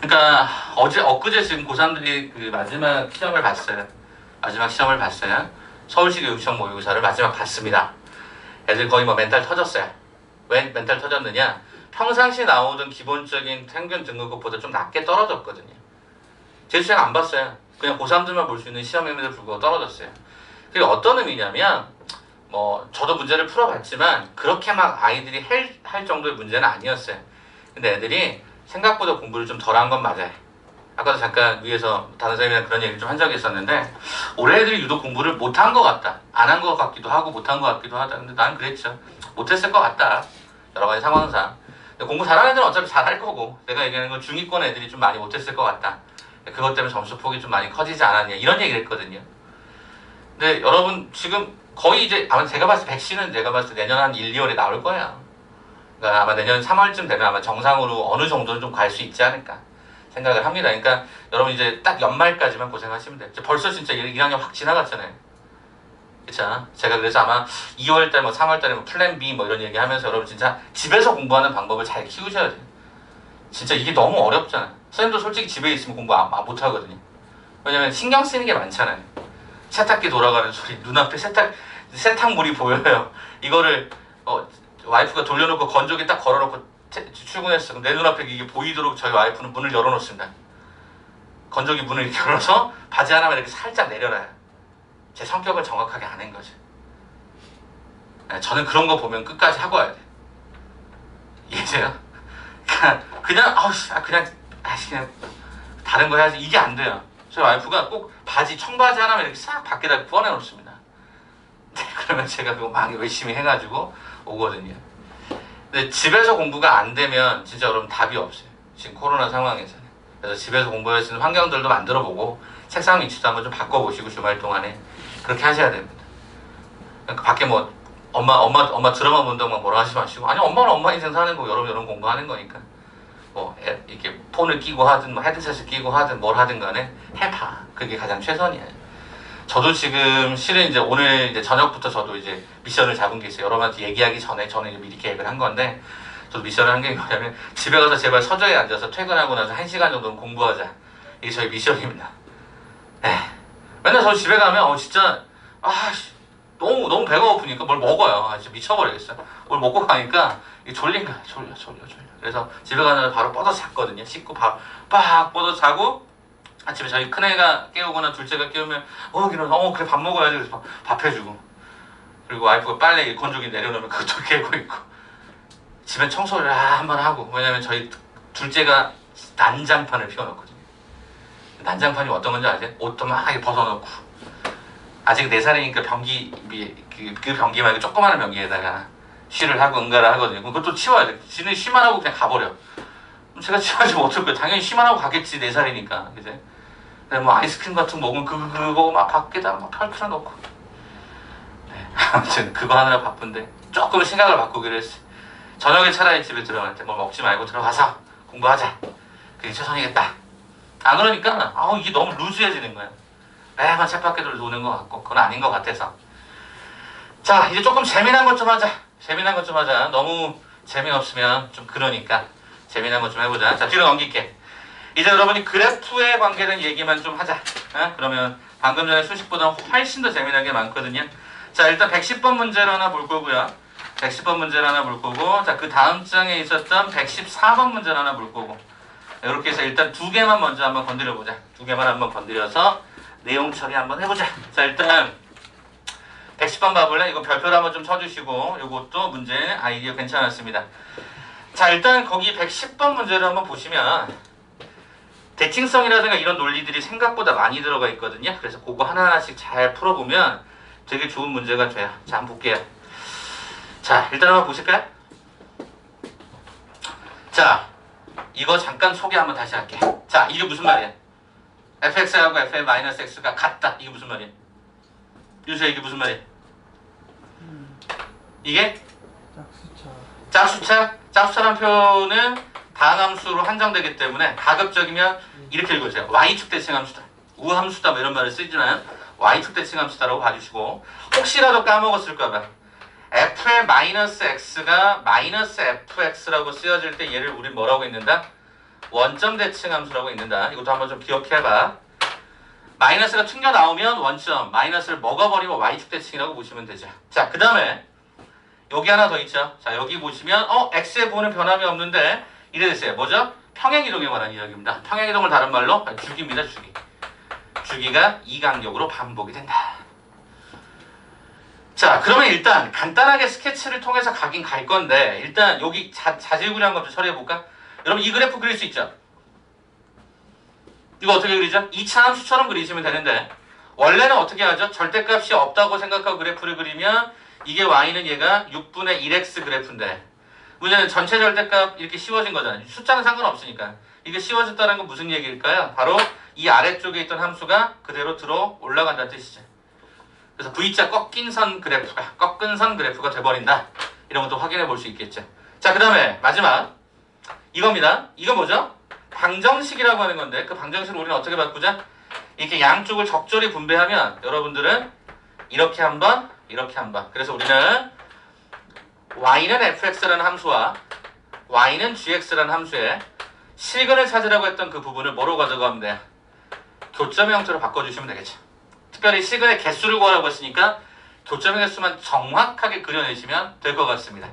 그러니까 엊그제 지금 고3들이 그 마지막 시험을 봤어요. 서울시 교육청 모의고사를 마지막 봤습니다. 애들 거의 뭐 멘탈 터졌어요. 왜 멘탈 터졌느냐? 평상시 나오던 기본적인 평균 등급급보다 좀 낮게 떨어졌거든요. 제 수행 안 봤어요. 그냥 고3들만 볼 수 있는 시험임에도 불구하고 떨어졌어요. 그게 어떤 의미냐면 뭐 저도 문제를 풀어봤지만 그렇게 막 아이들이 할 정도의 문제는 아니었어요. 근데 애들이 생각보다 공부를 좀 덜 한 건 맞아요. 아까도 잠깐 위에서 다른 사람이랑 그런 얘기를 좀 한 적이 있었는데 올해 애들이 유독 공부를 못한 것 같다. 안 한 것 같기도 하고 못한 것 같기도 하다. 근데 난 그랬죠. 못했을 것 같다. 여러 가지 상황상. 근데 공부 잘하는 애들은 어차피 잘할 거고 내가 얘기하는 건 중위권 애들이 좀 많이 못했을 것 같다. 그것 때문에 점수 폭이 좀 많이 커지지 않았냐 이런 얘기를 했거든요. 근데 여러분 지금 거의 이제 아마 제가 봤을 때 백신은 제가 봤을 때 내년 한 1, 2월에 나올 거야. 그러니까 아마 내년 3월쯤 되면 아마 정상으로 어느 정도는 좀 갈 수 있지 않을까 생각을 합니다. 그러니까 여러분 이제 딱 연말까지만 고생하시면 돼요. 벌써 진짜 1학년 확 지나갔잖아요. 그렇죠? 제가 그래서 아마 2월달 뭐 3월달에 뭐 플랜 B 뭐 이런 얘기하면서 여러분 진짜 집에서 공부하는 방법을 잘 키우셔야 돼요. 진짜 이게 너무 어렵잖아요. 선생님도 솔직히 집에 있으면 공부 못 하거든요. 왜냐면 신경 쓰이는 게 많잖아요. 세탁기 돌아가는 소리, 눈앞에 세탁물이 보여요. 이거를 와이프가 돌려놓고 건조기 딱 걸어놓고 출근했어. 그럼 내 눈앞에 이게 보이도록 저희 와이프는 문을 열어놓습니다. 건조기 문을 이렇게 열어서 바지 하나만 이렇게 살짝 내려놔요. 제 성격을 정확하게 아는 거죠. 저는 그런 거 보면 끝까지 하고 와야 돼. 이해돼요? 그냥 다른 거 해야지. 이게 안 돼요. 저희 와이프가 꼭 청바지 하나만 이렇게 싹 밖에다 부어내 놓습니다. 그러면 제가 그거 막 열심히 해가지고 오거든요. 근데 집에서 공부가 안 되면 진짜 여러분 답이 없어요. 지금 코로나 상황에서는. 그래서 집에서 공부할 수 있는 환경들도 만들어보고 책상 위치도 한번 좀 바꿔보시고 주말 동안에 그렇게 하셔야 됩니다. 그러니까 밖에 뭐 엄마 드라마 본다고 뭐라 하지 마시고 아니 엄마는 엄마 인생 사는 거 여러분 공부하는 거니까 뭐 이렇게 폰을 끼고 하든 뭐 헤드셋을 끼고 하든 뭘 하든 간에 해봐. 그게 가장 최선이에요. 저도 지금 실은 이제 오늘 이제 저녁부터 저도 이제 미션을 잡은 게 있어요. 여러분한테 얘기하기 전에 저는 미리 계획을 한 건데 저도 미션을 한 게 뭐냐면 집에 가서 제발 서재에 앉아서 퇴근하고 나서 1시간 정도는 공부하자. 이게 저희 미션입니다. 맨날 저 집에 가면 진짜 너무 배가 고프니까 뭘 먹어요. 진짜 미쳐버리겠어요. 뭘 먹고 가니까 졸린 거야. 졸려. 그래서 집에 가면 바로 뻗어서 잤거든요. 씻고 바로 빡 뻗어서 자고 아침에 저희 큰애가 깨우거나 둘째가 깨우면 그래 밥 먹어야지. 그래서 밥 해주고 그리고 와이프가 빨래 건조기 내려놓으면 그것도 깨고 있고 집에 청소를 한번 하고 왜냐면 저희 둘째가 난장판을 피워놓거든요. 난장판이 어떤 건지 아세요? 옷도 막 벗어놓고 아직 4살이니까 변기 그 변기 말고 조그마한 변기에다가 쉬를 하고 응가를 하거든요. 그것도 치워야 돼. 지는 쉬만 하고 그냥 가버려. 제가 치워주면 어쩔 거예요. 당연히 쉬만 하고 가겠지. 4살이니까 그제. 뭐 아이스크림 같은 거 먹으면 그거 막 밖에다 막 펼쳐 놓고. 아무튼 그거 하느라 바쁜데 조금 생각을 바꾸기로 했어요. 저녁에 차라리 집에 들어갈 때 뭐 먹지 말고 들어가서 공부하자. 그게 최선이겠다. 안 그러니까 이게 너무 루즈해지는 거야. 매번 쳇바퀴 돌 노는 것 같고 그건 아닌 것 같아서. 자 이제 조금 재미난 것 좀 하자. 너무 재미없으면 좀 그러니까 재미난 것 좀 해보자. 자 뒤로 넘길게. 이제 여러분이 그래프에 관계된 얘기만 좀 하자. 그러면 방금 전에 수식보다 훨씬 더 재미난 게 많거든요. 자 일단 110번 문제를 하나 볼 거고요. 110번 문제를 하나 볼 거고 자 그 다음 장에 있었던 114번 문제를 하나 볼 거고 이렇게 해서 일단 2개만 먼저 한번 건드려 보자. 2개만 한번 건드려서 내용 처리 한번 해보자. 자 일단 110번 봐볼래? 이거 별표를 한번 좀 쳐주시고 이것도 문제 아이디어 괜찮았습니다. 자 일단 거기 110번 문제를 한번 보시면 대칭성이라든가 이런 논리들이 생각보다 많이 들어가 있거든요. 그래서 그거 하나하나씩 잘 풀어보면 되게 좋은 문제가 돼요. 자 한번 볼게요. 자 일단 한번 보실까요? 자 이거 잠깐 소개 한번 다시 할게. 자 이게 무슨 말이야? fx하고 fx가 같다. 이게 무슨 말이야? 유수야 이게 무슨 말이야? 이게? 짝수차라는 표현은 다항함수로 한정되기 때문에 가급적이면 이렇게 읽어주세요. y축 대칭함수다. 우함수다 뭐 이런 말을 쓰지만 y축 대칭함수다라고 봐주시고 혹시라도 까먹었을까봐 f의 마이너스 x가 마이너스 fx라고 쓰여질 때 얘를 우리 뭐라고 읽는다? 원점 대칭함수라고 읽는다. 이것도 한번 좀 기억해봐. 마이너스가 튕겨나오면 원점, 마이너스를 먹어버리고 y축 대칭이라고 보시면 되죠. 자, 그 다음에 여기 하나 더 있죠. 자, 여기 보시면 x의 부호는 변함이 없는데 이래 됐어요. 뭐죠? 평행이동에 관한 이야기입니다. 평행이동을 다른 말로 주기입니다. 주기가 이간격으로 반복이 된다. 자, 그러면 일단 간단하게 스케치를 통해서 가긴 갈 건데 일단 여기 자질구레한 것 좀 처리해볼까? 여러분 이 그래프 그릴 수 있죠? 이거 어떻게 그리죠? 2차 함수처럼 그리시면 되는데 원래는 어떻게 하죠? 절대값이 없다고 생각하고 그래프를 그리면 이게 y는 얘가 6분의 1x 그래프인데 문제는 전체 절대값 이렇게 씌워진 거잖아요. 숫자는 상관없으니까. 이게 씌워졌다는 건 무슨 얘기일까요? 바로 이 아래쪽에 있던 함수가 그대로 들어 올라간다는 뜻이죠. 그래서 V자 꺾인 선 그래프가 꺾은 선 그래프가 돼버린다. 이런 것도 확인해 볼 수 있겠죠. 자, 그 다음에 마지막 이겁니다. 이거 뭐죠? 방정식이라고 하는 건데 그 방정식을 우리는 어떻게 바꾸자? 이렇게 양쪽을 적절히 분배하면 여러분들은 이렇게 한 번, 이렇게 한 번. 그래서 우리는 y는 fx라는 함수와 y는 gx라는 함수에 실근을 찾으라고 했던 그 부분을 뭐로 가져가면 돼? 교점의 형태로 바꿔주시면 되겠죠. 특별히 실근의 개수를 구하라고 했으니까 교점의 개수만 정확하게 그려내시면 될 것 같습니다.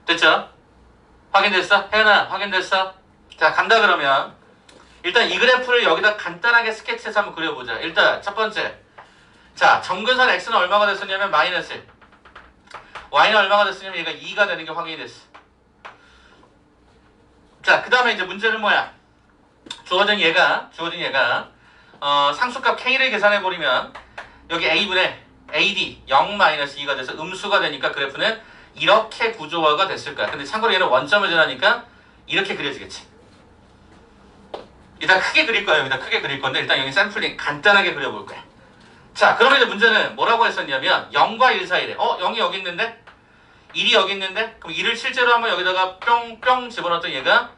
됐죠? 확인됐어? 혜연아 확인됐어? 자, 간다 그러면 일단 이 그래프를 여기다 간단하게 스케치해서 한번 그려보자. 일단 첫 번째, 자, 점근선 x는 얼마가 됐었냐면 마이너스 1, y는 얼마가 됐었냐면 얘가 2가 되는 게 확인이 됐어. 자, 그 다음에 이제 문제는 뭐야? 주어진 얘가 상수값 k를 계산해버리면 여기 a분의 ad 0-2가 돼서 음수가 되니까 그래프는 이렇게 구조화가 됐을 거야. 근데 참고로 얘는 원점을 지나니까 이렇게 그려지겠지. 일단 크게 그릴 거예요. 여기다 크게 그릴 건데 일단 여기 샘플링 간단하게 그려볼 거야. 자, 그러면 이제 문제는 뭐라고 했었냐면 0과 1 사이래. 0이 여기 있는데 1이 여기 있는데 그럼 1을 실제로 한번 여기다가 뿅뿅 집어넣었더니 얘가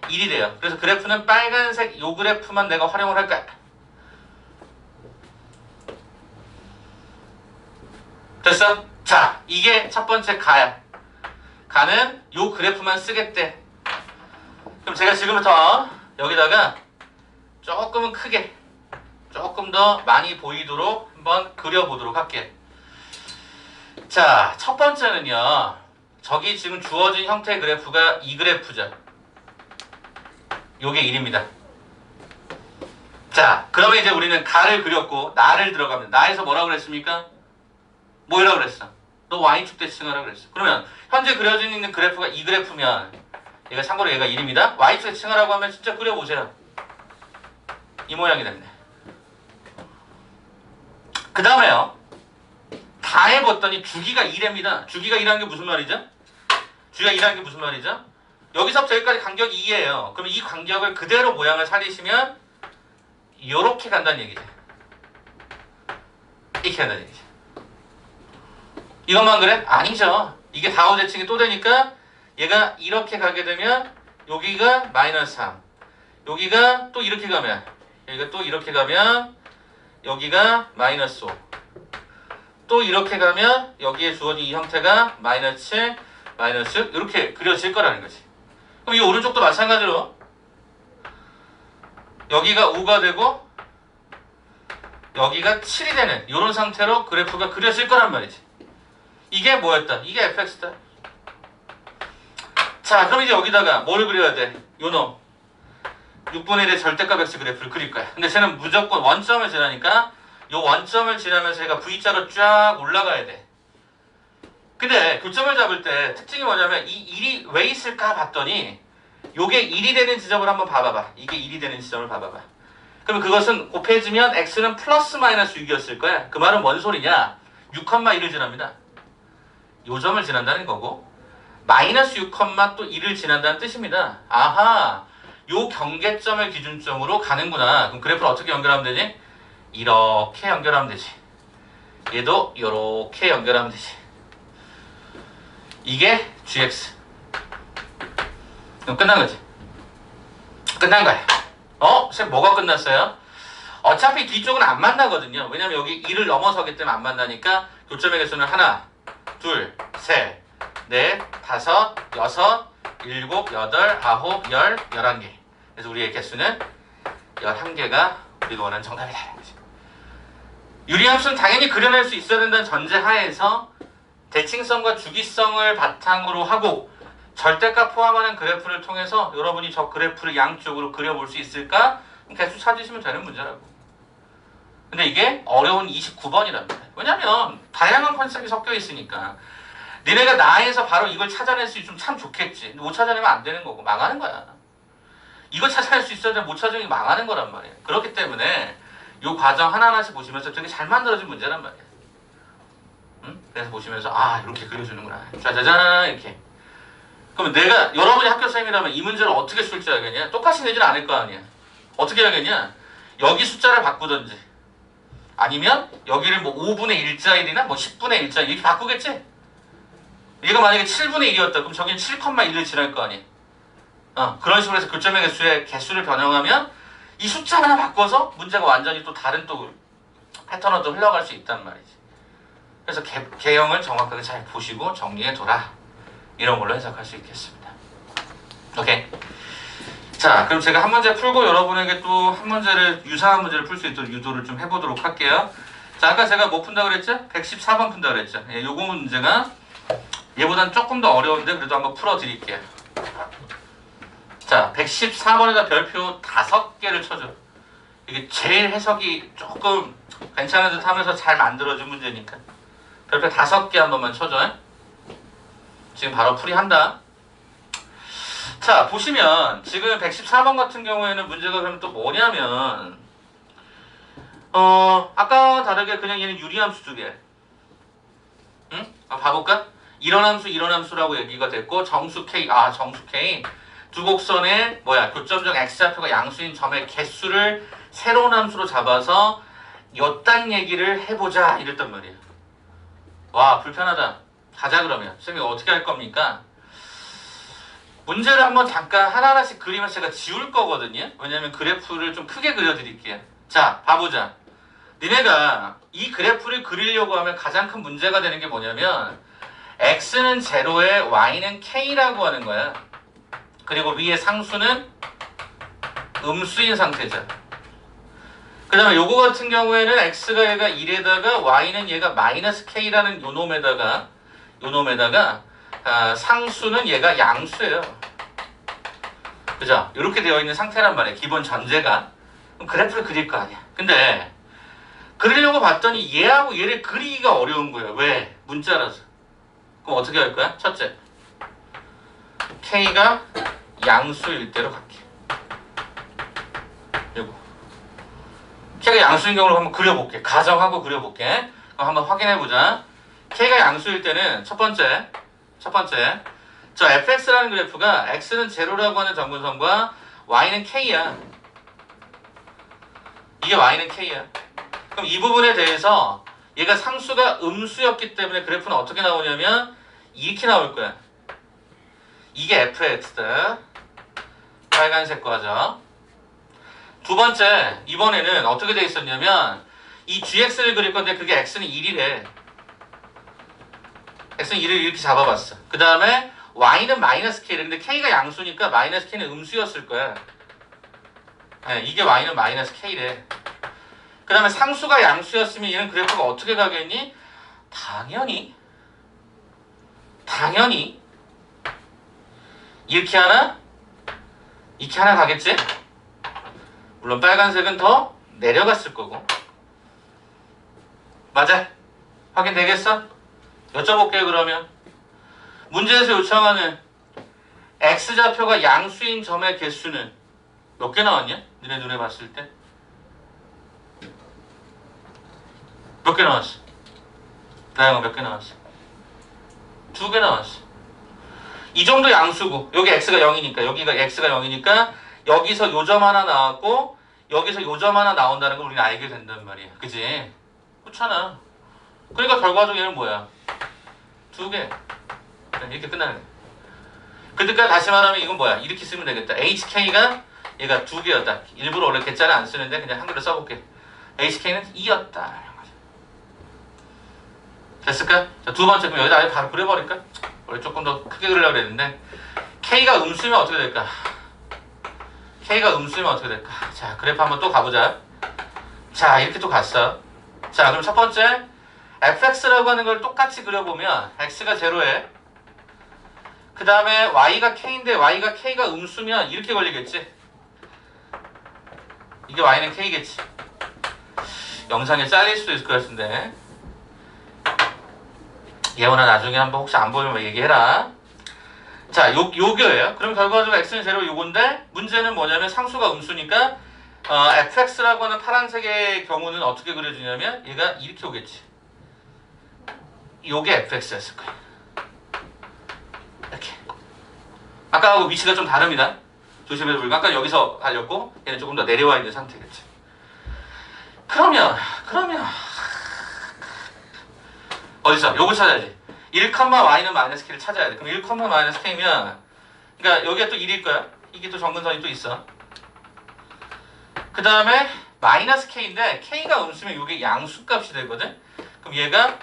1이 돼요. 그래서 그래프는 빨간색 요 그래프만 내가 활용을 할 거야. 됐어? 자, 이게 첫 번째 가야. 가는 요 그래프만 쓰겠대. 그럼 제가 지금부터 여기다가 조금은 크게 조금 더 많이 보이도록 한번 그려보도록 할게. 자, 첫 번째는요. 저기 지금 주어진 형태의 그래프가 이 그래프죠. 요게 1입니다. 자, 그러면 이제 우리는 가를 그렸고 나를 들어갑니다. 나에서 뭐라고 그랬습니까? 뭐라고 그랬어? 너 y축 대칭하라고 그랬어. 그러면 현재 그려져 있는 그래프가 이 그래프면 얘가 참고로 얘가 1입니다. y축 대칭하라고 하면 진짜 그려보세요. 이 모양이 됐네. 그 다음에요. 다 해봤더니 주기가 2랍니다. 주기가 2라는 게 무슨 말이죠? 주기가 2라는 게 무슨 말이죠? 여기서부터 여기까지 간격이 2예요. 그럼 이 간격을 그대로 모양을 살리시면 이렇게 간다는 얘기죠. 이렇게 간다는 얘기죠. 이것만 그래? 아니죠. 이게 다우 대칭이 또 되니까 얘가 이렇게 가게 되면 여기가 마이너스 3, 여기가 또 이렇게 가면 여기가 또 이렇게 가면 여기가 마이너스 5, 또 이렇게 가면 여기에 주어진 이 형태가 마이너스 7, 마이너스 6 이렇게 그려질 거라는 거지. 그럼 이 오른쪽도 마찬가지로 여기가 5가 되고 여기가 7이 되는 이런 상태로 그래프가 그려질 거란 말이지. 이게 뭐였다? 이게 fx다. 자, 그럼 이제 여기다가 뭘 그려야 돼? 요놈 6분의 1의 절대값 x 그래프를 그릴 거야. 근데 쟤는 무조건 원점을 지나니까 요 원점을 지나면서 얘가 V자로 쫙 올라가야 돼. 근데 교점을 잡을 때 특징이 뭐냐면 이 1이 왜 있을까 봤더니 요게 1이 되는 지점을 한번 봐봐봐. 이게 1이 되는 지점을 봐봐봐. 그럼 그것은 곱해지면 x는 플러스 마이너스 6이었을 거야. 그 말은 뭔 소리냐? 6,1을 지납니다. 요 점을 지난다는 거고 마이너스 6, 또 1을 지난다는 뜻입니다. 아하, 요 경계점을 기준점으로 가는구나. 그럼 그래프를 어떻게 연결하면 되지? 이렇게 연결하면 되지. 얘도 이렇게 연결하면 되지. 이게 gx. 그럼 끝난 거지. 끝난 거야. 선생님 뭐가 끝났어요? 어차피 뒤쪽은 안 만나거든요. 왜냐면 여기 1을 넘어서기 때문에 안 만나니까 교점의 개수는 하나, 둘, 셋, 넷, 다섯, 여섯, 일곱, 여덟, 아홉, 열, 11개. 그래서 우리의 개수는 11개가 우리가 원하는 정답이다. 유리함수는 당연히 그려낼 수 있어야 된다는 전제하에서 대칭성과 주기성을 바탕으로 하고 절대값 포함하는 그래프를 통해서 여러분이 저 그래프를 양쪽으로 그려볼 수 있을까? 개수 찾으시면 되는 문제라고. 근데 이게 어려운 29번이랍니다. 왜냐면 다양한 컨셉이 섞여 있으니까 니네가 나에서 바로 이걸 찾아낼 수 있으면 참 좋겠지. 못 찾아내면 안 되는 거고 망하는 거야. 이거 찾아낼 수 있어야 못 찾으면 망하는 거란 말이에요. 그렇기 때문에 이 과정 하나하나씩 보시면서 되게 잘 만들어진 문제란 말이에요. 응? 그래서 보시면서 아 이렇게 그려주는구나. 짜자잔 이렇게. 그럼 내가 여러분이 학교 선생님이라면 이 문제를 어떻게 출제하겠냐? 똑같이 내지는 않을 거 아니야. 어떻게 하겠냐? 여기 숫자를 바꾸든지 아니면 여기를 뭐 5분의 1자일이나 뭐 10분의 1자일 이렇게 바꾸겠지? 얘가 만약에 7분의 1이었다 그럼 저기는 7,1을 지날 거 아니야. 그런 식으로 해서 교점의 개수의 개수를 변형하면 이 숫자 하나 바꿔서 문제가 완전히 또 다른 또 패턴으로 또 흘러갈 수 있단 말이지. 그래서 개형을 정확하게 잘 보시고 정리해둬라. 이런 걸로 해석할 수 있겠습니다. 오케이. 자, 그럼 제가 한 문제 풀고 여러분에게 또 한 문제를 유사한 문제를 풀 수 있도록 유도를 좀 해보도록 할게요. 자, 아까 제가 뭐 푼다 그랬죠? 114번 푼다 그랬죠? 예, 요거 문제가 얘보단 조금 더 어려운데 그래도 한번 풀어드릴게요. 자, 114번에다 별표 5개를 쳐줘. 이게 제일 해석이 조금 괜찮은 듯 하면서 잘 만들어진 문제니까. 별표 5개 한 번만 쳐줘. 지금 바로 풀이한다. 자, 보시면 지금 114번 같은 경우에는 문제가 그러면 또 뭐냐면 아까와 다르게 그냥 얘는 유리함수 두 개. 응? 봐볼까? 이런 함수라고 얘기가 됐고 정수 K, 정수 K 두 곡선의 교점적 x좌표가 양수인 점의 개수를 새로운 함수로 잡아서 요딴 얘기를 해보자 이랬단 말이에요. 와 불편하다. 가자 그러면. 선생님 어떻게 할 겁니까? 문제를 한번 잠깐 하나하나씩 그리면 제가 지울 거거든요. 왜냐면 그래프를 좀 크게 그려드릴게요. 자 봐보자. 니네가 이 그래프를 그리려고 하면 가장 큰 문제가 되는 게 뭐냐면 x는 제로에 y는 k라고 하는 거야. 그리고 위에 상수는 음수인 상태죠. 그 다음에 요거 같은 경우에는 x가 얘가 1에다가 y는 얘가 마이너스 k라는 요놈에다가 상수는 얘가 양수예요. 그죠? 이렇게 되어 있는 상태란 말이에요. 기본 전제가. 그럼 그래프를 그릴 거 아니야. 근데 그리려고 봤더니 얘하고 얘를 그리기가 어려운 거예요. 왜? 문자라서. 그럼 어떻게 할 거야? 첫째, k가 양수일 대로 갈게. 요거. k가 양수인 경우로 한번 그려볼게. 가정하고 그려볼게. 그럼 한번 확인해보자. k가 양수일 때는 첫 번째 저 fx라는 그래프가 x는 제로라고 하는 점근선과 y는 k야. 이게 y는 k야. 그럼 이 부분에 대해서 얘가 상수가 음수였기 때문에 그래프는 어떻게 나오냐면 이렇게 나올 거야. 이게 fx다. 빨간색 과죠. 두 번째, 이번에는 어떻게 돼 있었냐면 이 gx를 그릴 건데 그게 x는 1이래. x는 1을 이렇게 잡아봤어. 그 다음에 y는 마이너스 k래. 근데 k가 양수니까 마이너스 k는 음수였을 거야. 네, 이게 y는 마이너스 k래. 그 다음에 상수가 양수였으면 얘는 그래프가 어떻게 가겠니? 당연히 이렇게 하나 가겠지? 물론 빨간색은 더 내려갔을 거고. 맞아? 확인되겠어? 여쭤볼게요 그러면. 문제에서 요청하는 x좌표가 양수인 점의 개수는 몇 개 나왔냐? 너네 눈에 봤을 때? 몇 개 나왔어? 나영아 몇 개 나왔어? 2개 나왔어. 이 정도 양수고 여기 x가 0이니까 여기가 x가 0이니까 여기서 요점 하나 나왔고 여기서 요점 하나 나온다는 걸 우리는 알게 된단 말이야. 그지? 그렇잖아. 그러니까 결과적으로 얘는 뭐야? 2개. 이렇게 끝나는 거야. 그러니까 다시 말하면 이건 뭐야? 이렇게 쓰면 되겠다. HK가 얘가 2개였다. 일부러 원래 개짜를 안 쓰는데 그냥 한글로 써볼게. HK는 2였다. 됐을까? 자, 두 번째 그럼 여기다 아예 바로 그려버릴까? 원래 조금 더 크게 그리려고 그랬는데 K가 음수면 어떻게 될까? K가 음수면 어떻게 될까? 자, 그래프 한번 또 가보자. 자, 이렇게 또 갔어. 자, 그럼 첫 번째 fx라고 하는 걸 똑같이 그려보면 x가 제로에 그 다음에 y가 k인데 y가 k가 음수면 이렇게 걸리겠지? 이게 y는 k겠지? 영상에 잘릴 수도 있을 것 같은데 예원아 나중에 한번 혹시 안 보이면 얘기해라. 자, 요거예요. 그럼 결과적으로 x는 제로 요건데 문제는 뭐냐면 상수가 음수니까 fx라고 하는 파란색의 경우는 어떻게 그려지냐면 얘가 이렇게 오겠지. 요게 fx였을 거야. 이렇게. 아까하고 위치가 좀 다릅니다. 조심해서 보니까 아까 여기서 달렸고 얘는 조금 더 내려와 있는 상태겠지. 그러면 어디서? 요거 찾아야지. 1,y는 마이너스 k를 찾아야 돼. 그럼 1, 마이너스 k면 그러니까 여기가 또 1일 거야. 이게 또 정근선이 또 있어. 그 다음에 마이너스 k인데 k가 음수면 이게 양수값이 되거든. 그럼 얘가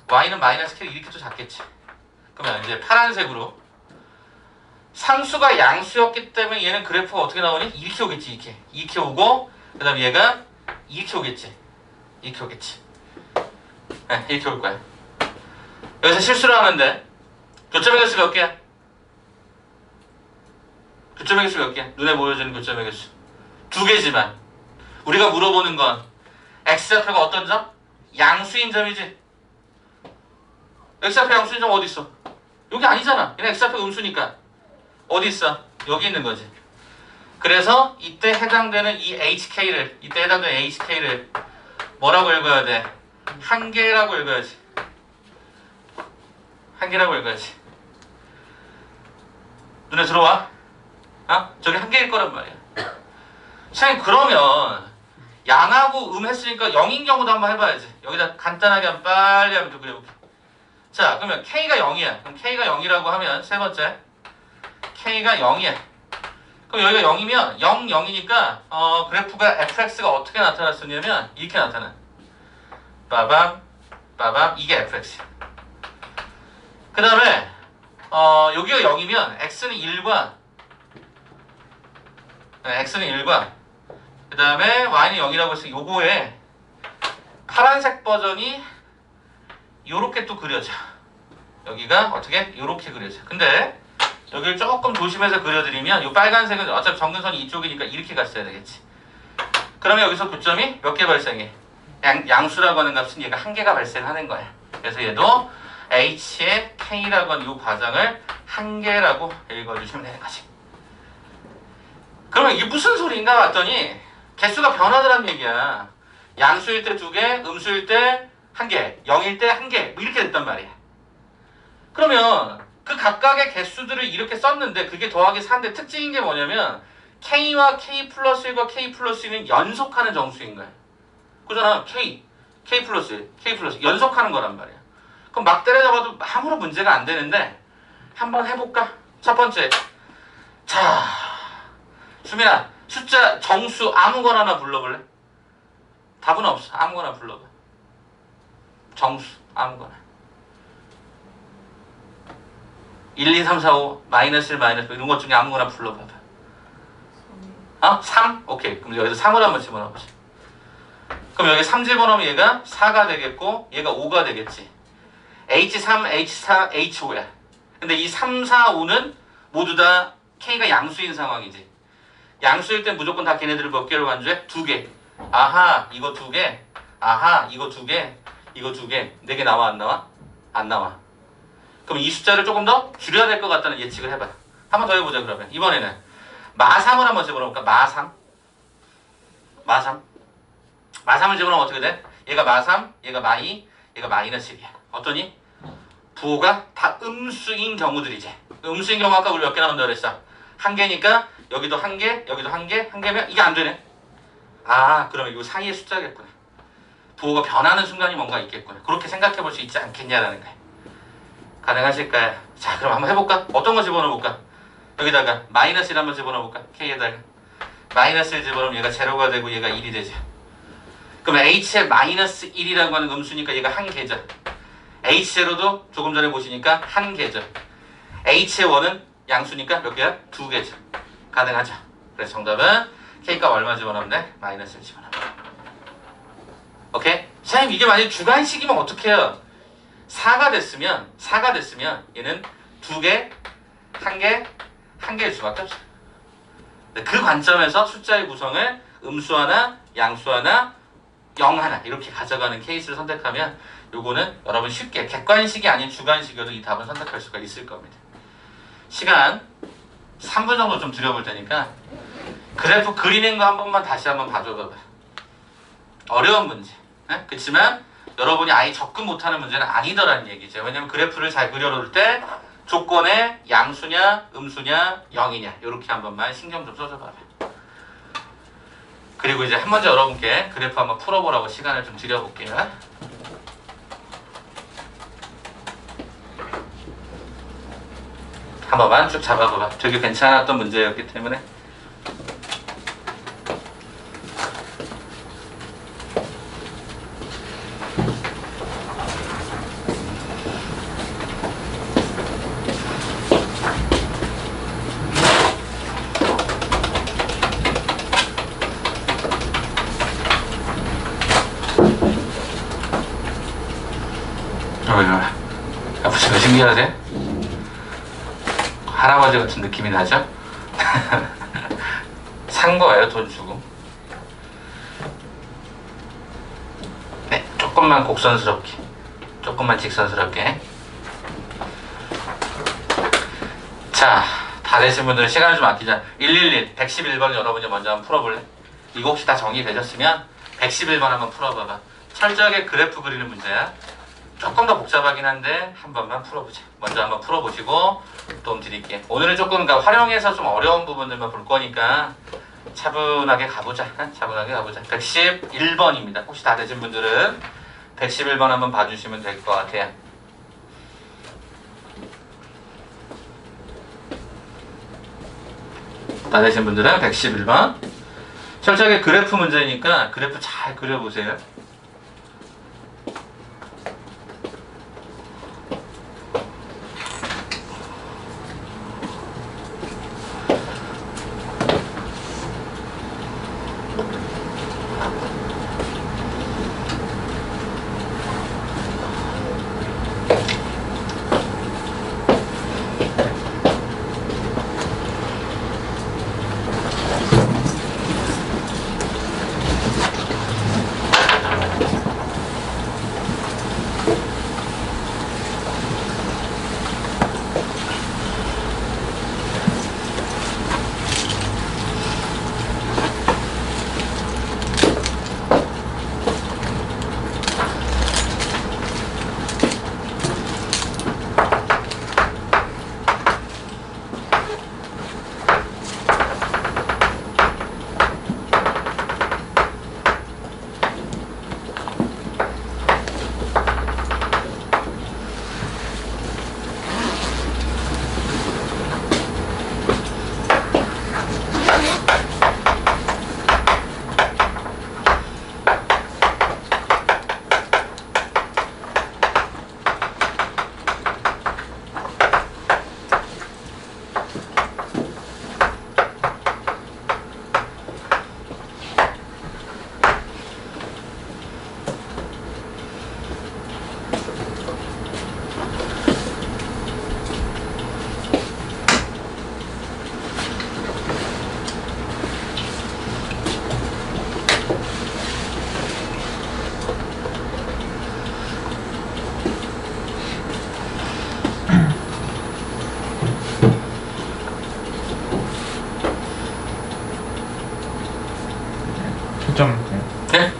y는 마이너스 k를 이렇게 또 잡겠지. 그러면 이제 파란색으로 상수가 양수였기 때문에 얘는 그래프가 어떻게 나오니? 이렇게 오겠지. 이렇게 오고 그 다음에 얘가 이렇게 오겠지. 네, 이렇게 올 거야. 여기서 실수를 하면 돼. 교점의 개수 몇 개야? 교점의 개수 몇 개야? 눈에 보여주는 교점의 개수 2개지만 우리가 물어보는 건 x좌표가 어떤 점? 양수인 점이지. x좌표 양수인 점 어디 있어? 여기 아니잖아. 얘는 x좌표 음수니까 어디 있어? 여기 있는 거지. 그래서 이때 해당되는 이 hk를 뭐라고 읽어야 돼? 한 개라고 읽어야지. 눈에 들어와? 저게 한 개일 거란 말이야. 선생님 그러면 양하고 했으니까 0인 경우도 한번 해봐야지. 여기다 간단하게 한번 빨리 한번 그려볼게. 자 그러면 k가 0이야. 그럼 k가 0이라고 하면 세 번째 k가 0이야. 그럼 여기가 0이면 0, 0이니까 그래프가 fx가 어떻게 나타났었냐면 이렇게 나타나. 빠밤 이게 fx야. 그 다음에 여기가 0이면 x는 1과 그 다음에 y는 0이라고 해서 요거에 파란색 버전이 요렇게 또 그려져. 여기가 어떻게? 요렇게 그려져. 근데 여기를 조금 조심해서 그려드리면 요 빨간색은 어차피 정근선이 이쪽이니까 이렇게 갔어야 되겠지. 그러면 여기서 교점이 몇 개 발생해? 양수라고 하는 값은 얘가 한 개가 발생하는 거야. 그래서 얘도 h의 k라고 하는 이 과정을 한 개라고 읽어주시면 되는 거지. 그러면 이게 무슨 소리인가 봤더니 개수가 변하더란 얘기야. 양수일 때 2개, 음수일 때 1개, 0일 때 1개 뭐 이렇게 됐단 말이야. 그러면 그 각각의 개수들을 이렇게 썼는데 그게 더하기 4인데 특징인 게 뭐냐면 k와 k 플러스 1과 k 플러스 1은 연속하는 정수인 거야. 그잖아. k 플러스 1, k 플러스 1 연속하는 거란 말이야. 그럼 막 때려잡아도 아무런 문제가 안 되는데 한번 해볼까? 첫 번째. 자, 수민아 숫자 정수 아무거나 하나 불러볼래? 답은 없어. 아무거나 불러봐. 정수 아무거나. 1, 2, 3, 4, 5 마이너스 1, 마이너스 1 이런 것 중에 아무거나 불러봐봐. 3? 오케이. 그럼 여기서 3을 한번 집어넣어보자. 그럼 여기 3 집어넣으면 얘가 4가 되겠고 얘가 5가 되겠지. H3, H4, H5야. 근데 이 3, 4, 5는 모두 다 K가 양수인 상황이지. 양수일 땐 무조건 다 걔네들을 몇 개로 간주해? 2개. 아하, 이거 2개. 아하, 이거 2개. 이거 2개. 4개 나와, 안 나와? 안 나와. 그럼 이 숫자를 조금 더 줄여야 될 것 같다는 예측을 해봐. 한 번 더 해보자, 그러면. 이번에는 마3을 한번 집어넣을까? 마3. 마3을 집어넣으면 어떻게 돼? 얘가 마3, 얘가 마2, 얘가 마이너스 1이야. 어떠니? 부호가 다 음수인 경우들이지. 음수인 경우 아까 우리 몇 개 나온다고 그랬어? 한 개니까 여기도 한 개, 여기도 한 개, 한 개면 이게 안 되네. 아, 그러면 이 사이의 숫자겠구나. 부호가 변하는 순간이 뭔가 있겠구나. 그렇게 생각해 볼 수 있지 않겠냐라는 거야. 가능하실까요? 자, 그럼 한번 해볼까? 어떤 거 집어넣어볼까? 여기다가 마이너스 1 한번 집어넣어볼까? K에다가 마이너스 1 집어넣으면 얘가 제로가 되고 얘가 1이 되죠. 그러면 H의 마이너스 1이라고 하는 음수니까 얘가 한 개죠. H0도 조금 전에 보시니까 한 개죠. H의 원은 양수니까 몇 개야? 2개죠. 가능하죠. 그래서 정답은 K값 얼마 집어넣으면 돼? 마이너스 1 집어넣으면 돼. 오케이? 선생님 이게 만약에 주관식이면 어떻게 해요? 4가 됐으면 얘는 2개, 1개, 1개일 수밖에 없어요. 그 관점에서 숫자의 구성을 음수 하나, 양수 하나, 0 하나 이렇게 가져가는 케이스를 선택하면 요거는 여러분 쉽게 객관식이 아닌 주관식이어도 이 답을 선택할 수가 있을 겁니다. 시간 3분 정도 좀 드려볼 테니까 그래프 그리는 거 한 번만 다시 한번 봐줘봐요. 어려운 문제. 그렇지만 여러분이 아예 접근 못하는 문제는 아니더라는 얘기죠. 왜냐면 그래프를 잘 그려놓을 때 조건에 양수냐 음수냐 0이냐 이렇게 한 번만 신경 좀 써줘봐요. 그리고 이제 한 문제 여러분께 그래프 한번 풀어보라고 시간을 좀 드려볼게요. 한 번만 쭉 잡아봐봐. 되게 괜찮았던 문제였기 때문에. 무슨 신기하지? 할아버지 같은 느낌이 나죠? 산 거예요, 돈 주고. 네, 조금만 곡선스럽게, 조금만 직선스럽게. 자, 다 되신 분들은 시간을 좀 아끼자. 111, 111번 여러분이 먼저 한번 풀어볼래? 이거 혹시 다 정리되셨으면 111번 한번 풀어봐봐. 철저하게 그래프 그리는 문제야. 조금 더 복잡하긴 한데 한 번만 풀어보자. 먼저 한번 풀어보시고 도움 드릴게. 오늘은 조금 그러니까 활용해서 좀 어려운 부분들만 볼 거니까 차분하게 가보자. 차분하게 가보자. 111번입니다. 혹시 다 되신 분들은 111번 한번 봐주시면 될 것 같아요. 다 되신 분들은 111번. 철저하게 그래프 문제니까 그래프 잘 그려보세요. 네?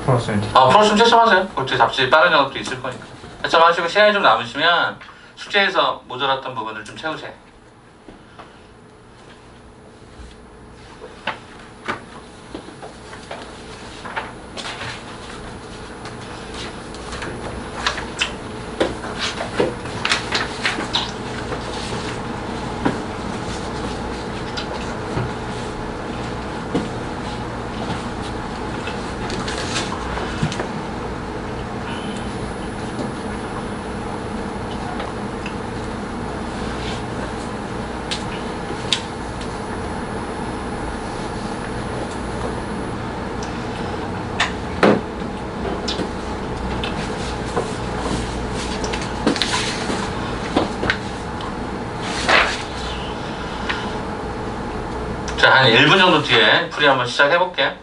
풀었어요. 풀었으면 채점하세요. 그것도 답지 빠른 작업도 있을 거니까. 채점하시고 시간이 좀 남으시면 숙제에서 모자랐던 부분을 좀 채우세요. 자, 한 1분 정도 뒤에 풀이 한번 시작해볼게요.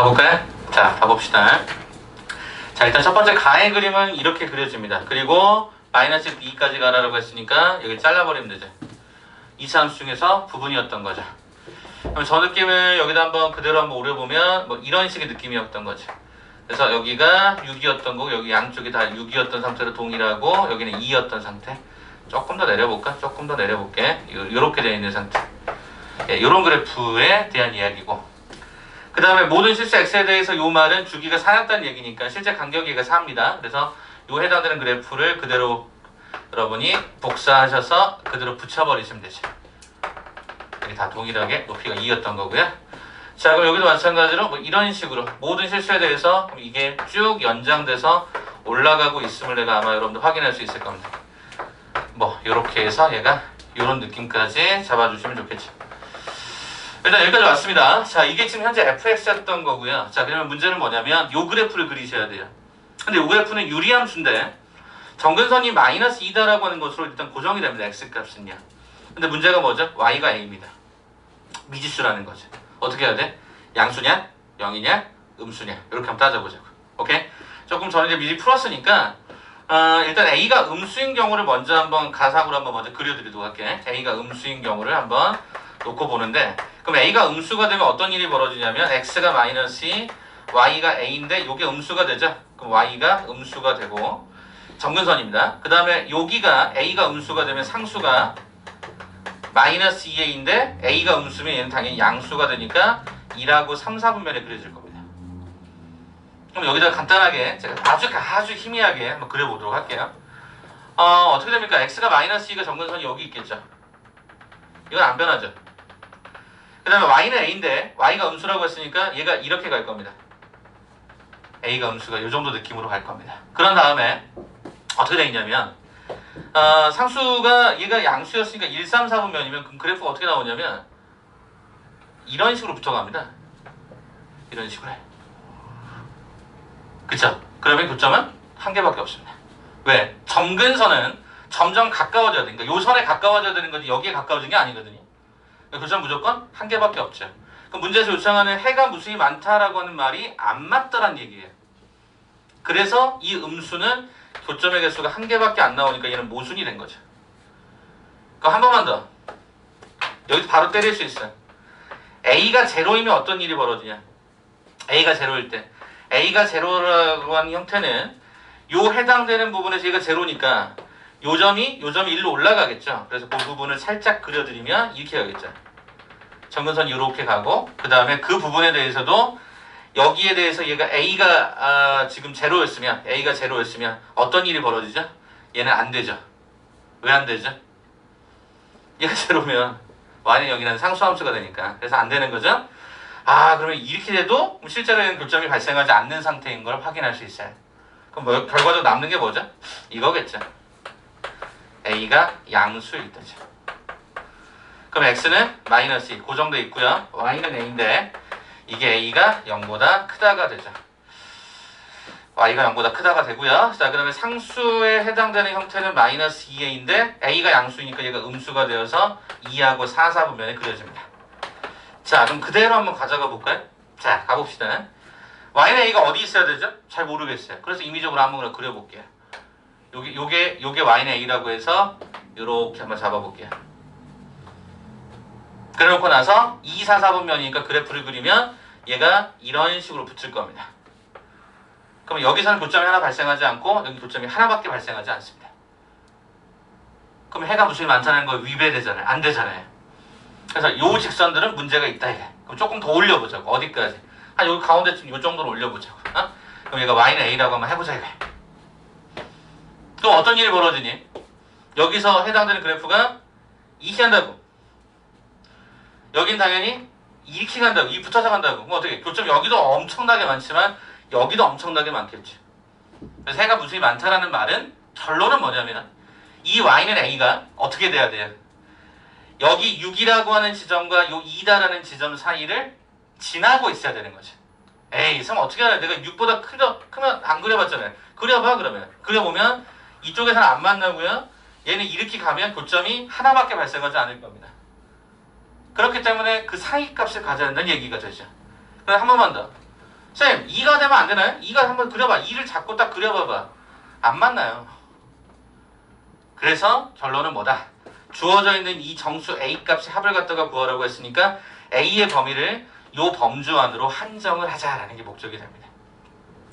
가볼까요? 자, 가봅시다. 자, 일단 첫 번째 가의 그림은 이렇게 그려집니다. 그리고 마이너스 b까지 가라고 했으니까 여기 잘라버리면 되죠. 이차 함수 중에서 부분이었던 거죠. 그럼 저 느낌을 여기다 한번 그대로 한번 오려보면 뭐 이런 식의 느낌이었던 거죠. 그래서 여기가 6이었던 거고 여기 양쪽이 다 6이었던 상태로 동일하고 여기는 2였던 상태. 조금 더 내려볼까? 조금 더 내려볼게. 요렇게 되어 있는 상태. 예, 요런 그래프에 대한 이야기고, 그 다음에 모든 실수 x에 대해서 요 말은 주기가 4였다는 얘기니까 실제 간격이가 4입니다. 그래서 요 해당되는 그래프를 그대로 여러분이 복사하셔서 그대로 붙여버리시면 되죠. 여기 다 동일하게 높이가 2였던 거고요. 자, 그럼 여기도 마찬가지로 뭐 이런 식으로 모든 실수에 대해서 이게 쭉 연장돼서 올라가고 있음을 내가 아마 여러분들 확인할 수 있을 겁니다. 뭐 요렇게 해서 얘가 요런 느낌까지 잡아주시면 좋겠죠. 일단 여기까지 왔습니다. 자, 이게 지금 현재 fx였던 거고요. 자, 그러면 문제는 뭐냐면 요 그래프를 그리셔야 돼요. 근데 요 그래프는 유리함수인데 정근선이 마이너스 2다라고 하는 것으로 일단 고정이 됩니다. x값은요. 근데 문제가 뭐죠? y가 a입니다. 미지수라는 거죠. 어떻게 해야 돼? 양수냐? 0이냐? 음수냐? 이렇게 한번 따져보자고. 오케이? 조금 저는 이제 미리 풀었으니까 일단 a가 음수인 경우를 먼저 한번 가상으로 한번 먼저 그려드리도록 할게. a가 음수인 경우를 한번 놓고 보는데, 그럼 a가 음수가 되면 어떤 일이 벌어지냐면 x가 마이너스 2, y가 a인데 요게 음수가 되죠. 그럼 y가 음수가 되고 정근선입니다. 그 다음에 여기가 a가 음수가 되면 상수가 마이너스 2a인데 a가 음수면 얘는 당연히 양수가 되니까 2라고 3, 4분면에 그려질 겁니다. 그럼 여기다 간단하게 제가 아주 희미하게 한번 그려보도록 할게요. 어떻게 됩니까? x가 마이너스 2가 정근선이 여기 있겠죠. 이건 안 변하죠. 그 다음에 y는 a인데 y가 음수라고 했으니까 얘가 이렇게 갈 겁니다. a가 음수가 이 정도 느낌으로 갈 겁니다. 그런 다음에 어떻게 되냐면 상수가 얘가 양수였으니까 1, 3, 4분면이면 그럼 그래프가 어떻게 나오냐면 이런 식으로 붙어갑니다. 이런 식으로 해. 그쵸? 그러면 교점은 한 개밖에 없습니다. 왜? 점근선은 점점 가까워져야 되니까 요 선에 가까워져야 되는 거지 여기에 가까워진 게 아니거든요. 교점 무조건 한 개밖에 없죠. 그럼 문제에서 요청하는 해가 무수히 많다라고 하는 말이 안 맞다란 얘기예요. 그래서 이 음수는 교점의 개수가 한 개밖에 안 나오니까 얘는 모순이 된 거죠. 그럼 한 번만 더. 여기서 바로 때릴 수 있어요. a가 제로이면 어떤 일이 벌어지냐? a가 제로일 때 a가 제로라고 하는 형태는 요 해당되는 부분에서 얘가 제로니까 요 점이 1로 올라가겠죠. 그래서 그 부분을 살짝 그려드리면 이렇게 가겠죠. 정근선이 이렇게 가고 그 다음에 그 부분에 대해서도 여기에 대해서 얘가 a가 지금 제로였으면 어떤 일이 벌어지죠? 얘는 안 되죠. 왜 안 되죠? 얘가 제로면 y는 0이라는 상수함수가 되니까. 그래서 안 되는 거죠. 그러면 이렇게 돼도 실제로는 교점이 발생하지 않는 상태인 걸 확인할 수 있어요. 그럼 뭐 결과적으로 남는 게 뭐죠? 이거겠죠. a가 양수일 때죠. 그럼 x는 마이너스 2 고정돼 있고요. y는 a인데 이게 a가 0보다 크다가 되죠. y가 0보다 크다가 되고요. 자, 그 다음에 상수에 해당되는 형태는 마이너스 2a인데 a가 양수이니까 얘가 음수가 되어서 2하고 4, 4분면에 그려집니다. 자, 그럼 그대로 한번 가져가 볼까요? 자, 가봅시다. y는 a가 어디 있어야 되죠? 잘 모르겠어요. 그래서 임의적으로 한번 그려볼게요. 요게 y는 a라고 해서 요렇게 한번 잡아볼게요. 그래놓고 나서 2, 4, 4분면이니까 그래프를 그리면 얘가 이런 식으로 붙을 겁니다. 그럼 여기서는 교점이 하나 발생하지 않고 여기 교점이 하나밖에 발생하지 않습니다. 그럼 해가 무수히 많다는 거 위배되잖아요. 안 되잖아요. 그래서 요 직선들은 문제가 있다 이게. 그럼 조금 더 올려보자고. 어디까지? 한 여기 가운데쯤 요 정도로 올려보자고. 그럼 얘가 y는 a라고 한번 해보자 이거. 그럼 어떤 일이 벌어지니? 여기서 해당되는 그래프가 이렇게 간다고. 여긴 당연히 이렇게 간다고. 이 붙어서 간다고. 그럼 어떻게? 교점 여기도 엄청나게 많지만 여기도 엄청나게 많겠지. 그래서 해가 무수히 많다라는 말은 결론은 뭐냐면 이 y는 a가 어떻게 돼야 돼요? 여기 6이라고 하는 지점과 요 2다라는 지점 사이를 지나고 있어야 되는 거지. 에이, 그럼 어떻게 하냐? 내가 6보다 크면 안 그려봤잖아요. 그려봐 그러면. 그려보면 이쪽에서는 안 만나고요. 얘는 이렇게 가면 교점이 하나밖에 발생하지 않을 겁니다. 그렇기 때문에 그 사이 값을 가져야 된다는 얘기가 되죠. 그럼 한 번만 더. 쌤 2가 되면 안 되나요? 2가 한번 그려봐. 2를 잡고 딱 그려봐봐. 안 맞나요? 그래서 결론은 뭐다? 주어져 있는 이 정수 A 값의 합을 갖다가 구하라고 했으니까 A의 범위를 요 범주 안으로 한정을 하자라는 게 목적이 됩니다.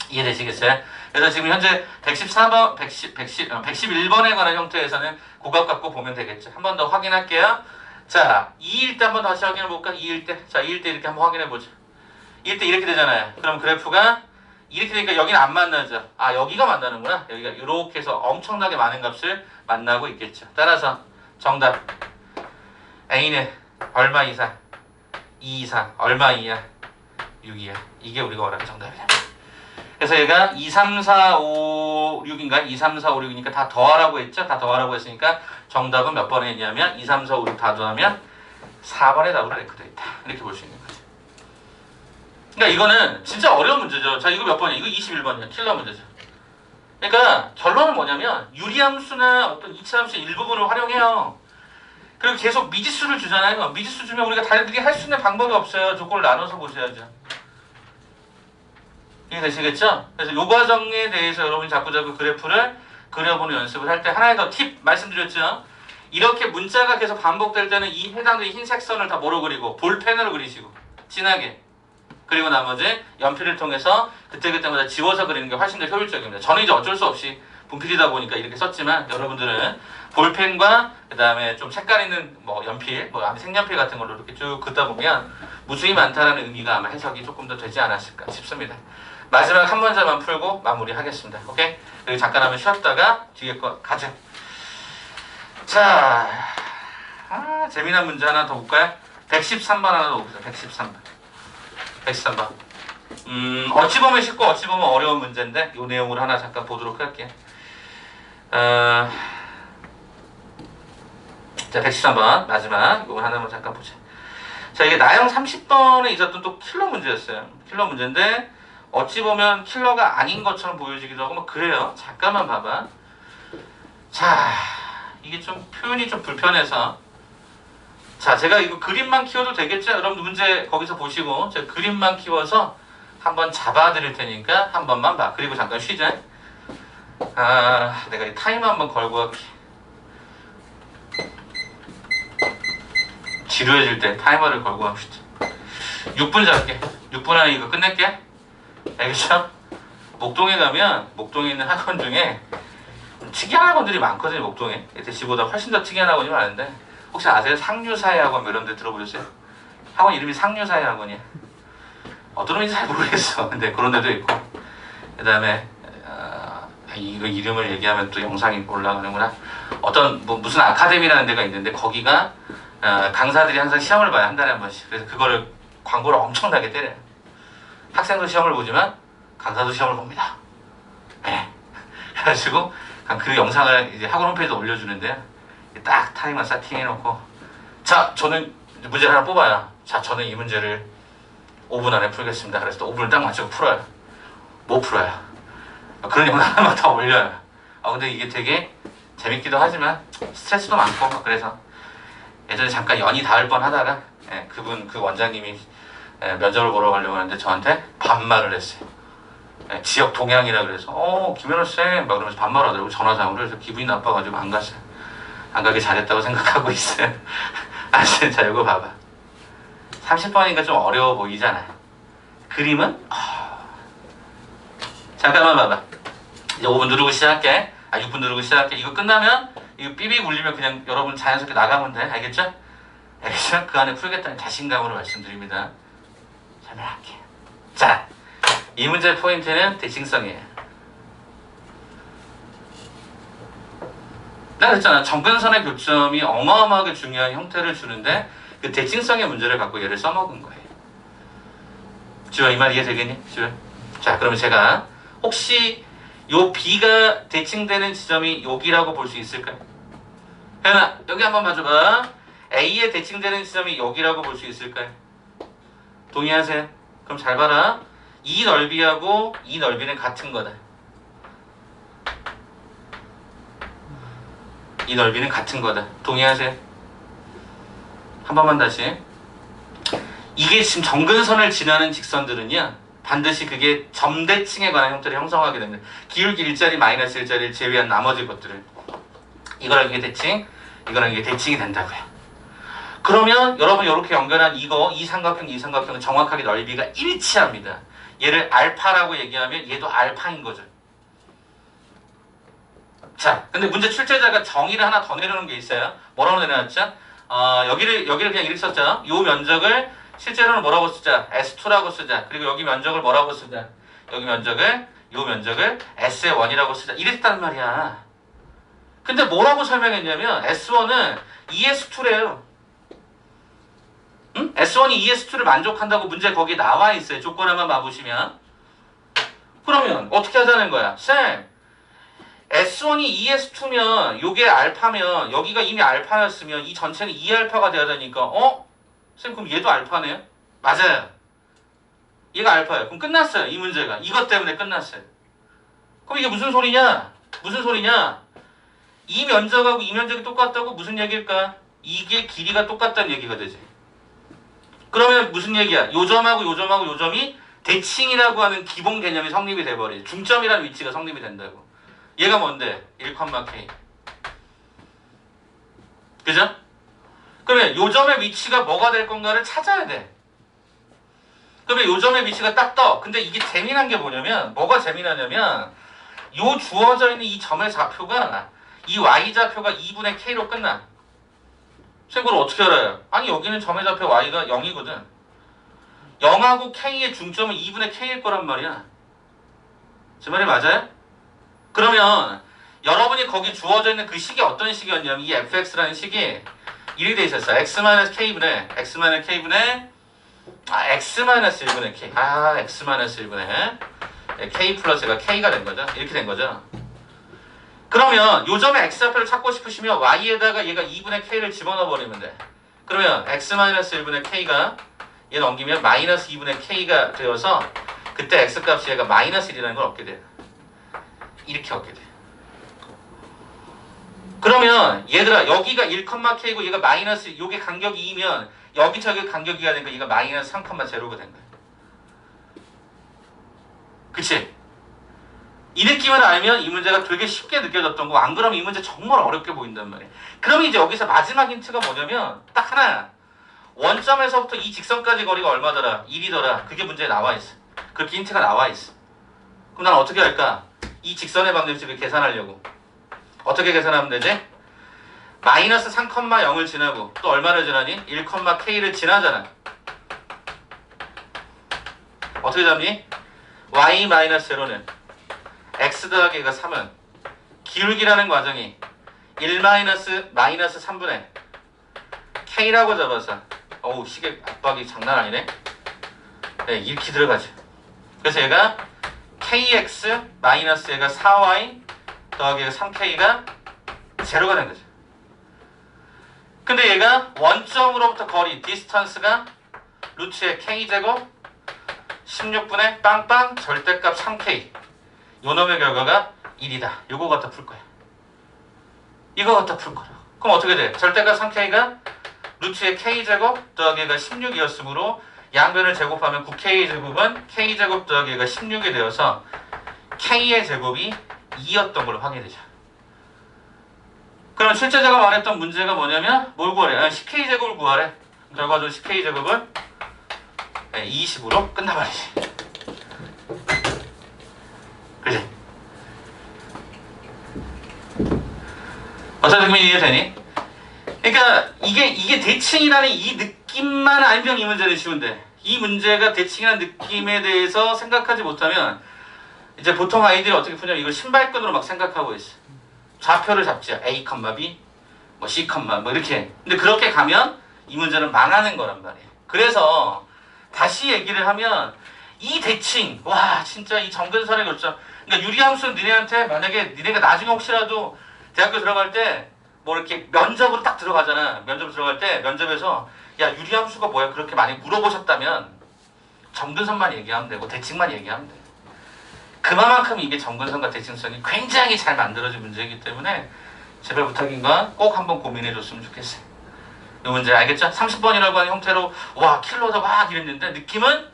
이해되시겠어요? 그래서 지금 현재 114번, 111번에 관한 형태에서는 고각 갖고 보면 되겠죠. 한 번 더 확인할게요. 자, 2일 때 한 번 다시 확인해 볼까? 2일 때. 자, 2일 때 이렇게 한번 확인해 보자. 2일 때 이렇게 되잖아요. 그럼 그래프가 이렇게 되니까 여기는 안 만나죠. 아, 여기가 만나는구나. 여기가 이렇게 해서 엄청나게 많은 값을 만나고 있겠죠. 따라서 정답. A는 얼마 이상? 2 이상. 얼마 이하? 6 이하. 이게 우리가 원하는 정답이야. 그래서 얘가 2, 3, 4, 5, 6인가? 2, 3, 4, 5, 6이니까 다 더하라고 했죠? 다 더하라고 했으니까 정답은 몇 번에 있냐면 2, 3, 4, 5, 6 다 더하면 4번의 답으로 랭크되어 있다. 이렇게 볼 수 있는 거죠. 그러니까 이거는 진짜 어려운 문제죠. 자, 이거 몇 번이야? 이거 21번이야. 킬러 문제죠. 그러니까 결론은 뭐냐면 유리함수나 어떤 이차함수의 일부분을 활용해요. 그리고 계속 미지수를 주잖아요. 미지수 주면 우리가 달리 할 수 있는 방법이 없어요. 조건을 나눠서 보셔야죠. 이해되시겠죠? 그래서 요 과정에 대해서 여러분이 자꾸 그래프를 그려보는 연습을 할 때 하나의 더 팁 말씀드렸죠? 이렇게 문자가 계속 반복될 때는 이 해당되는 흰색 선을 다 뭐로 그리고 볼펜으로 그리시고 진하게 그리고 나머지 연필을 통해서 그때그때마다 지워서 그리는 게 훨씬 더 효율적입니다. 저는 이제 어쩔 수 없이 분필이다 보니까 이렇게 썼지만 여러분들은 볼펜과 그 다음에 좀 색깔 있는 뭐 연필, 뭐 색연필 같은 걸로 이렇게 쭉 긋다 보면 무수히 많다라는 의미가 아마 해석이 조금 더 되지 않았을까 싶습니다. 마지막 한 문제만 풀고 마무리하겠습니다. 오케이? 그리고 잠깐 한번 쉬었다가 뒤에 거 가죠. 자, 재미난 문제 하나 더 볼까요? 113번 하나 더 봅시다. 113번. 어찌 보면 쉽고 어찌 보면 어려운 문제인데 이 내용을 하나 잠깐 보도록 할게요. 자, 113번 마지막 이거 하나만 잠깐 보자. 자, 이게 나형 30번에 있었던 또 킬러 문제였어요. 킬러 문제인데 어찌 보면 킬러가 아닌 것처럼 보여지기도 하고 막 그래요. 잠깐만 봐봐. 자, 이게 좀 표현이 좀 불편해서 자, 제가 이거 그림만 키워도 되겠죠? 여러분 문제 거기서 보시고 제가 그림만 키워서 한번 잡아 드릴 테니까 한 번만 봐. 그리고 잠깐 쉬자. 내가 이 타이머 한번 걸고 할게. 지루해질 때 타이머를 걸고 합시다. 6분 잡게. 6분 안에 이거 끝낼게. 알겠죠? 목동에 가면 목동에 있는 학원 중에 특이한 학원들이 많거든요. 목동에 대시보다 훨씬 더 특이한 학원이 많은데 혹시 아세요? 상류사회 학원 이런 데 들어보셨어요? 학원 이름이 상류사회 학원이야. 어떤 놈인지 잘 모르겠어. 근데 그런 데도 있고 그 다음에 이거 이름을 얘기하면 또 영상이 올라가는구나. 어떤 무슨 아카데미라는 데가 있는데 거기가 강사들이 항상 시험을 봐요. 한 달에 한 번씩. 그래서 그거를 광고를 엄청나게 때려요. 학생도 시험을 보지만 강사도 시험을 봅니다. 네. 그래가지고 그 영상을 이제 학원 홈페이지에 올려주는데요. 딱 타이머 세팅해놓고 자, 저는 문제를 하나 뽑아요. 자, 저는 이 문제를 5분 안에 풀겠습니다. 그래서 또 5분을 딱 맞추고 풀어요. 못 풀어요. 그런 영상 하나만 더 올려요. 근데 이게 되게 재밌기도 하지만 스트레스도 많고 그래서 예전에 잠깐 연이 닿을 뻔 하다가 그 원장님이 면접을 보러 가려고 하는데 저한테 반말을 했어요. 지역 동향이라 그래서 김현우 쌤 막 그러면서 반말하더라고요. 전화상으로. 그래서 기분이 나빠가지고 안 갔어요. 안 가길 잘했다고 생각하고 있어요. 자, 이거 봐봐. 30번이니까 좀 어려워 보이잖아. 그림은 잠깐만 봐봐. 이제 5분 누르고 시작할게. 6분 누르고 시작할게. 이거 끝나면 이거 삐삐 울리면 그냥 여러분 자연스럽게 나가면 돼. 알겠죠? 알겠죠? 그 안에 풀겠다는 자신감으로 말씀드립니다. 설명할게. 자, 이 문제의 포인트는 대칭성이에요. 내가 그랬잖아. 정근선의 교점이 어마어마하게 중요한 형태를 주는데 그 대칭성의 문제를 갖고 얘를 써먹은 거예요. 지금 이 말 이해되겠니? 지금? 자, 그러면 제가 혹시 요 B가 대칭되는 지점이 여기라고 볼 수 있을까요? 혜연아, 여기 한번 봐줘봐. A에 대칭되는 지점이 여기라고 볼 수 있을까요? 동의하세요? 그럼 잘 봐라. 이 넓이하고 이 넓이는 같은 거다. 이 넓이는 같은 거다. 동의하세요? 한 번만 다시. 이게 지금 정근선을 지나는 직선들은요, 반드시 그게 점대칭에 관한 형태를 형성하게 됩니다. 기울기 일자리 마이너스 일자리를 제외한 나머지 것들을. 이거랑 이게 대칭, 이거랑 이게 대칭이 된다고요. 그러면 여러분 이렇게 연결한 이 삼각형은 정확하게 넓이가 일치합니다. 얘를 알파라고 얘기하면 얘도 알파인 거죠. 자, 근데 문제 출제자가 정의를 하나 더 내려놓은 게 있어요. 뭐라고 내려놨죠? 여기를 그냥 이렇게 썼죠. 요 면적을 실제로는 뭐라고 쓰자? S2라고 쓰자. 그리고 여기 면적을 뭐라고 쓰자? 요 면적을 S의 1이라고 쓰자. 이랬단 말이야. 근데 뭐라고 설명했냐면 S1은 ES2래요. 응? S1이 ES2를 만족한다고 문제 거기에 나와 있어요. 조건 한번 봐보시면. 그러면 어떻게 하자는 거야? 쌤, S1이 ES2면 요게 알파면 여기가 이미 알파였으면 이 전체는 2알파가 돼야 되니까 쌤 그럼 얘도 알파네요? 맞아요. 얘가 알파예요. 그럼 끝났어요. 이 문제가. 이것 때문에 끝났어요. 그럼 이게 무슨 소리냐? 이 면적하고 이 면적이 똑같다고 무슨 얘기일까? 이게 길이가 똑같다는 얘기가 되지. 그러면 무슨 얘기야? 요 점하고 요 점이 대칭이라고 하는 기본 개념이 성립이 돼버리지. 중점이라는 위치가 성립이 된다고. 얘가 뭔데? 1,k. 그죠? 그러면 요 점의 위치가 뭐가 될 건가를 찾아야 돼. 그러면 요 점의 위치가 딱 떠. 근데 이게 재미난 게 뭐가 재미나냐면 요 주어져 있는 이 점의 좌표가 이 y좌표가 2분의 k로 끝나. 쌤 그걸 어떻게 알아요? 아니 여기는 점의 좌표 y가 0이거든. 0하고 k의 중점은 2분의 k일 거란 말이야. 제 말이 맞아요? 그러면 여러분이 거기 주어져 있는 그 식이 어떤 식이었냐면 이 fx라는 식이 이렇게 돼 있었어. x-k분의 x-1분의 k. x-1분의 k 플러스가 k가 된 거죠. 이렇게 된 거죠. 그러면 요 점의 x좌표를 찾고 싶으시면 y에다가 얘가 2분의 k를 집어넣어 버리면 돼. 그러면 x-1분의 k가 얘 넘기면 마이너스 2분의 k가 되어서 그때 x값이 얘가 마이너스 1이라는 걸 얻게 돼요. 이렇게 얻게 돼. 그러면 얘들아 여기가 1,k고 얘가 마이너스 요게 간격이 2면 여기저기 간격이 되니까 얘가 마이너스 3,0가 된 거야. 그치? 이 느낌을 알면 이 문제가 되게 쉽게 느껴졌던 거. 안 그러면 이 문제 정말 어렵게 보인단 말이야. 그러면 이제 여기서 마지막 힌트가 뭐냐면 딱 하나야. 원점에서부터 이 직선까지 거리가 얼마더라? 1이더라. 그게 문제에 나와 있어. 그렇게 힌트가 나와 있어. 그럼 난 어떻게 할까? 이 직선의 방정식을 계산하려고. 어떻게 계산하면 되지? 마이너스 3,0을 지나고 또 얼마를 지나니? 1,k를 지나잖아. 어떻게 잡니? y-0는 x 더하기 얘가 3은 기울기라는 과정이 1-3분의 k라고 잡아서 어우 시계 압박이 장난 아니네. 네, 이렇게 들어가죠. 그래서 얘가 kx 마이너스 얘가 4y 더하기 얘가 3k가 제로가 된 거죠. 근데 얘가 원점으로부터 거리 디스턴스가 루트의 k제곱 16분의 빵빵 절대값 3k. 요 놈의 결과가 1이다. 요거 갖다 풀 거야. 이거 갖다 풀 거야. 그럼 어떻게 돼? 절대값 3k가 루트의 k제곱 더하기 얘가 16이었으므로 양변을 제곱하면 9k 제곱은 k제곱 더하기 얘가 16이 되어서 k의 제곱이 2였던 걸로 확인이 되죠. 그럼 출제자가 말했던 문제가 뭐냐면 뭘 구하래? 10k 제곱을 구하래. 결과적으로 10k 제곱은 20으로 끝나버리지. 그지? 어떤 느낌이 이해되니? 그러니까 이게 대칭이라는 이 느낌만 알면 이 문제는 쉬운데 이 문제가 대칭이라는 느낌에 대해서 생각하지 못하면 이제 보통 아이들이 어떻게 푸냐면 이걸 신발끈으로 막 생각하고 있어. 좌표를 잡지. A, B, 뭐 C, 뭐 이렇게. 근데 그렇게 가면 이 문제는 망하는 거란 말이에요. 그래서 다시 얘기를 하면 이 대칭, 와 진짜 이 정근선의 교점. 그러니까 유리함수는 니네한테 만약에 니네가 나중에 혹시라도 대학교 들어갈 때 뭐 이렇게 면접으로 딱 들어가잖아. 면접 들어갈 때 면접에서 야 유리함수가 뭐야 그렇게 많이 물어보셨다면 정근선만 얘기하면 되고 대칭만 얘기하면 돼. 그만큼 이게 정근선과 대칭선이 굉장히 잘 만들어진 문제이기 때문에 제발 부탁인 건 꼭 한번 고민해 줬으면 좋겠어요. 이 문제 알겠죠? 30번이라고 하는 형태로 와 킬러다 막 이랬는데 느낌은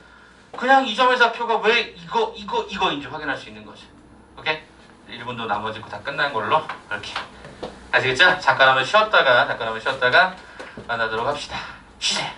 그냥 이 점의 좌표가 왜 이거인지 확인할 수 있는 거죠. 오케이? 1분도 나머지 거 다 끝난 걸로 이렇게. 아시겠죠? 잠깐 한번 쉬었다가 만나도록 합시다. 쉬세요.